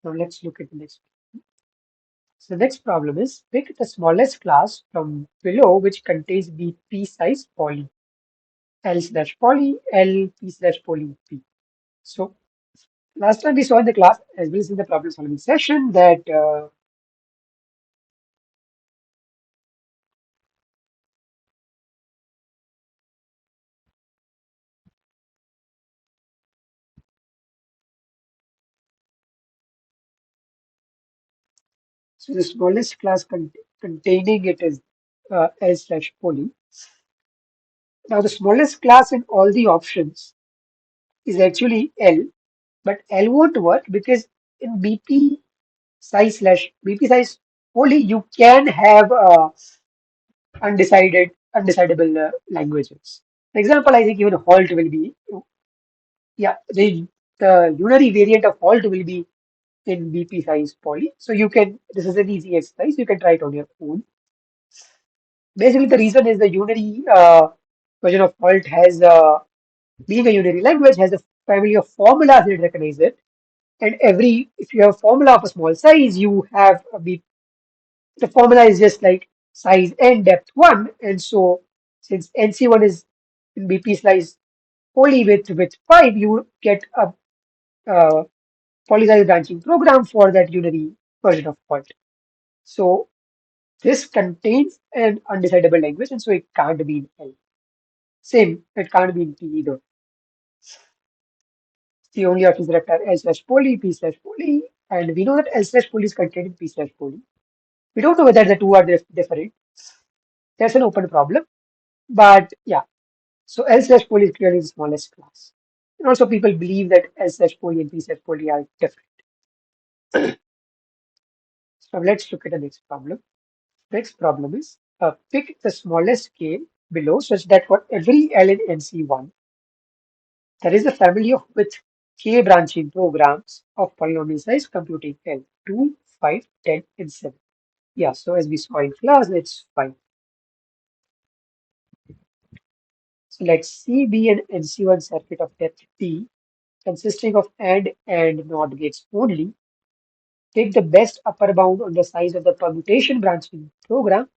Now let's look at the next. So the next problem is pick the smallest class from below which contains BP size poly. L slash poly, L P slash poly P. So last time we saw in the class, as well as in the problem solving session, that so the smallest class containing it is L slash poly. Now the smallest class in all the options is actually L, but L won't work because in BP size poly you can have undecidable languages. For example, I think even halt will be, yeah, the unary variant of halt will be in BP size poly. So you can, this is an easy exercise, you can try it on your own. Basically, the reason is the unary version of halt has, being a unary language, has a family of formulas that recognize it. And if you have a formula of a small size, you have the formula is just like size n depth 1. And so since NC1 is in BP size poly with 5, you get a uh, polysize branching program for that unary version of Point. So this contains an undecidable language, and so it can't be in L. Same, it can't be in P either. The only options left are L slash poly, P slash poly, and we know that L slash poly is contained in P slash poly. We don't know whether the two are different. That's an open problem. But yeah, so L slash poly is clearly the smallest class. And also people believe that L slash poly and P slash poly are different. So let's look at the next problem. Next problem is pick the smallest k below such that for every L in NC1, there is a family of with k branching programs of polynomial size computing L 2, 5, 10, and 7. Yeah, so as we saw in class, it's 5. So let C be an NC1 circuit of depth T consisting of and NOT gates only. Take the best upper bound on the size of the permutation branching program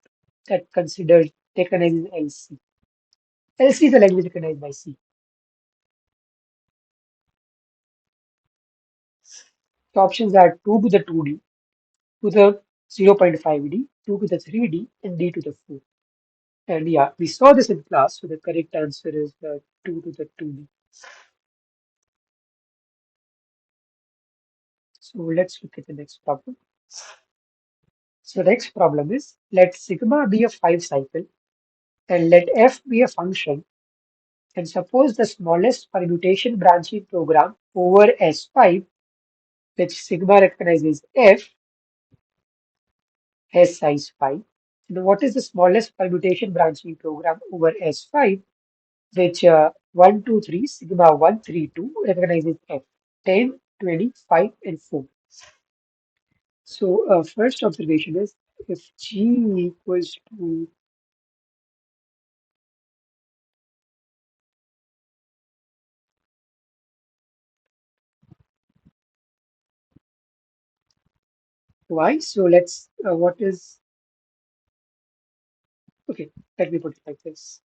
that considers recognizes LC. LC is the language recognized by C. The options are 2 to the 2D, to the 0.5D, 2 to the 3D, and D to the 4. And yeah, we saw this in class, so the correct answer is 2 to the 2D. So let's look at the next problem. So next problem is let sigma be a 5 cycle and let f be a function and suppose the smallest permutation branching program over S5 which sigma recognizes f has size 5. And what is the smallest permutation branching program over S5 which 1, 2, 3, sigma 1, 3, 2 recognizes f 10, 20, 5, and 4. So first observation is if G equals to Y, so let's, what is, okay, let me put it like this.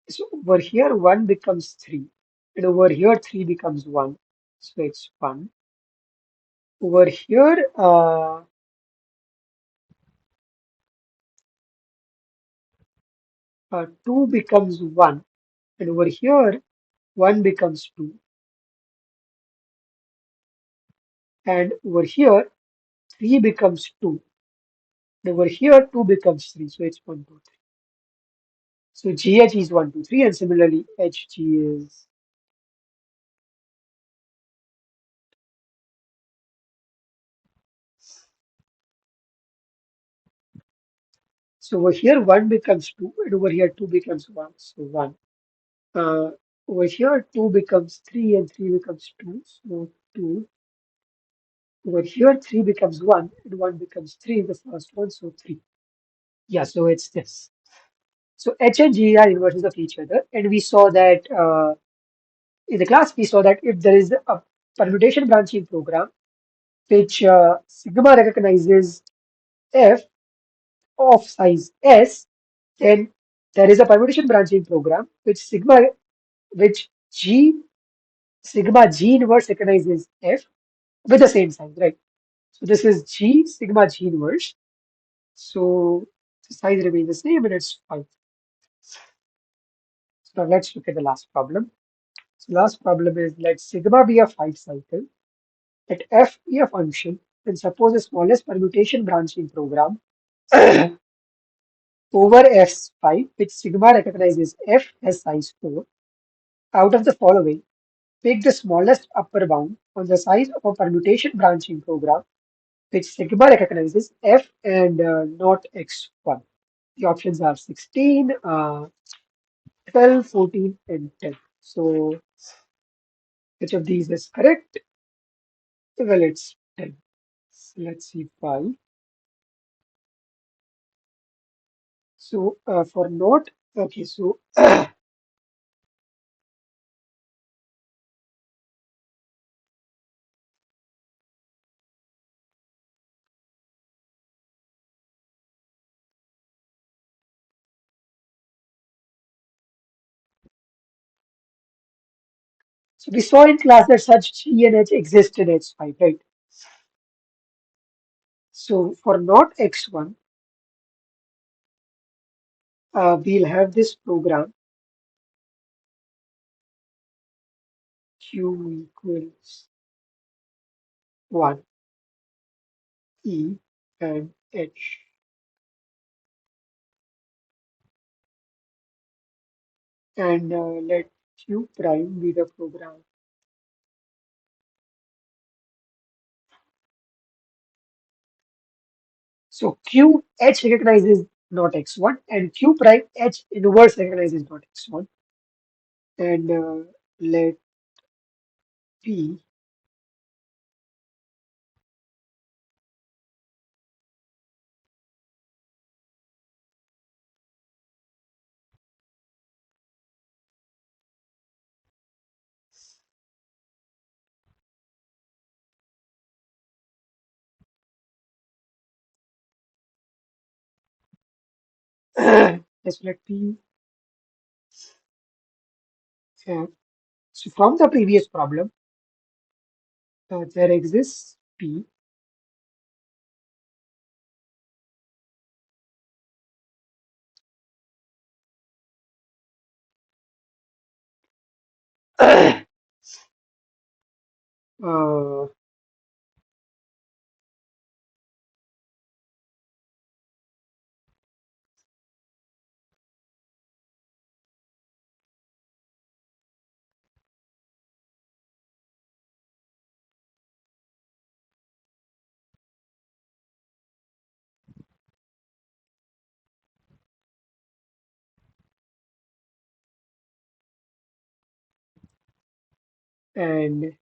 So over here, 1 becomes 3, and over here, 3 becomes 1. So it's 1. Over here, 2 becomes 1, and over here, 1 becomes 2, and over here, 3 becomes 2, and over here, 2 becomes 3. So it's 1, 2, 3. So GH is 1, 2, 3, and similarly, HG is. So over here, 1 becomes 2, and over here, 2 becomes 1. So 1. Uh, over here, 2 becomes 3, and 3 becomes 2. So 2. Over here, 3 becomes 1, and 1 becomes 3 in the first one. So 3. Yeah, so it's this. So H and G are inverses of each other. And we saw that in the class, we saw that if there is a permutation branching program, which sigma recognizes f of size s, then there is a permutation branching program which G sigma G inverse recognizes F with the same size, right? So this is G sigma G inverse. So the size remains the same and it's 5. So now let's look at the last problem. So last problem is let sigma be a 5 cycle, let F be a function, and suppose the smallest permutation branching program over F5, which sigma recognizes F as size 4. Out of the following, pick the smallest upper bound on the size of a permutation branching program which sigma recognizes f and not x1. The options are 16, 12, 14, and 10. So which of these is correct? Well, it's 10. So let's see why. So for not, okay, so so we saw in class that such G and H exist in H5, right? So for not x1, we'll have this program Q equals 1 E and H. And let Q prime be the program. So Q H recognizes not x1 and Q prime H inverse recognizes not x1 and let P Just let me. Uh, so from the previous problem, there exists P, uh, and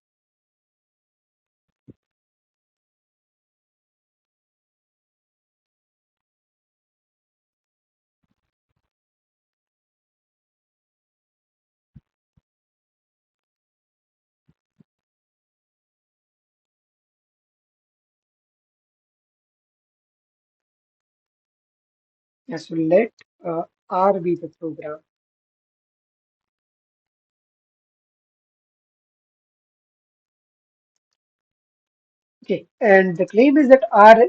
yeah, so let R be the program. Okay, and the claim is that R,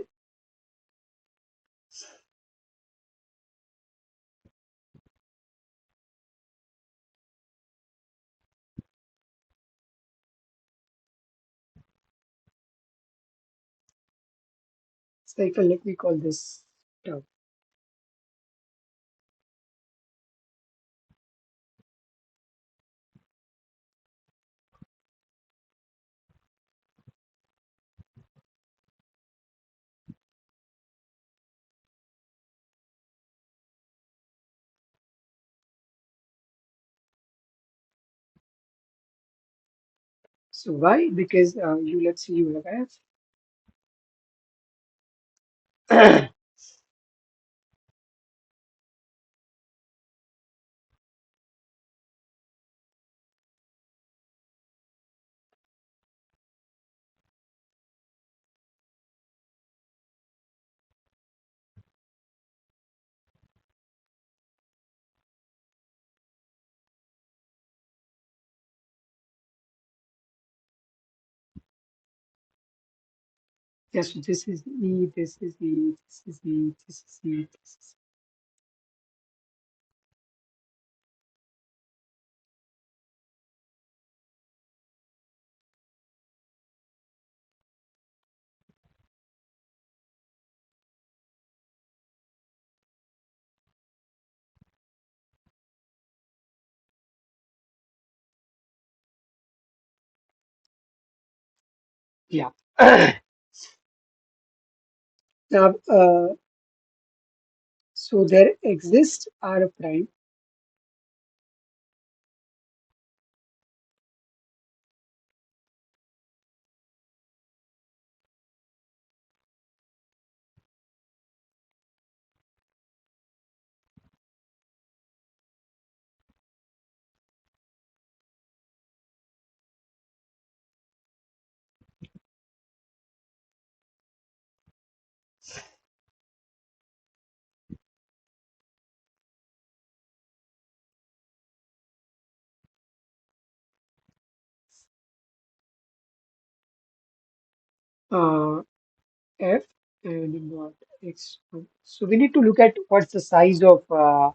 cycle, let me call this term. So why? Because you let's see you have yes, so this is E, this is E, this is E, this is E, this is yeah. Now, so there exists R prime. Uh, F and not X1. So we need to look at what's the size of uh,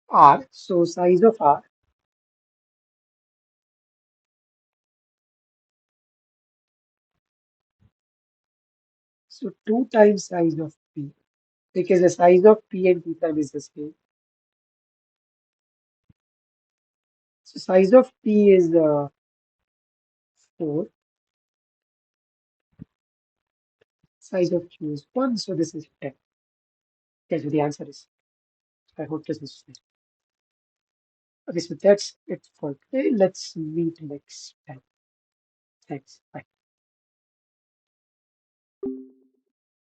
R. So size of R. So 2 times size of P because the size of P and P prime is the same. So size of P is 4. Size of Q is 1. So this is 10. That's what the answer is. I hope this is clear. Okay, so that's it for today. Let's meet next time. Thanks. Bye.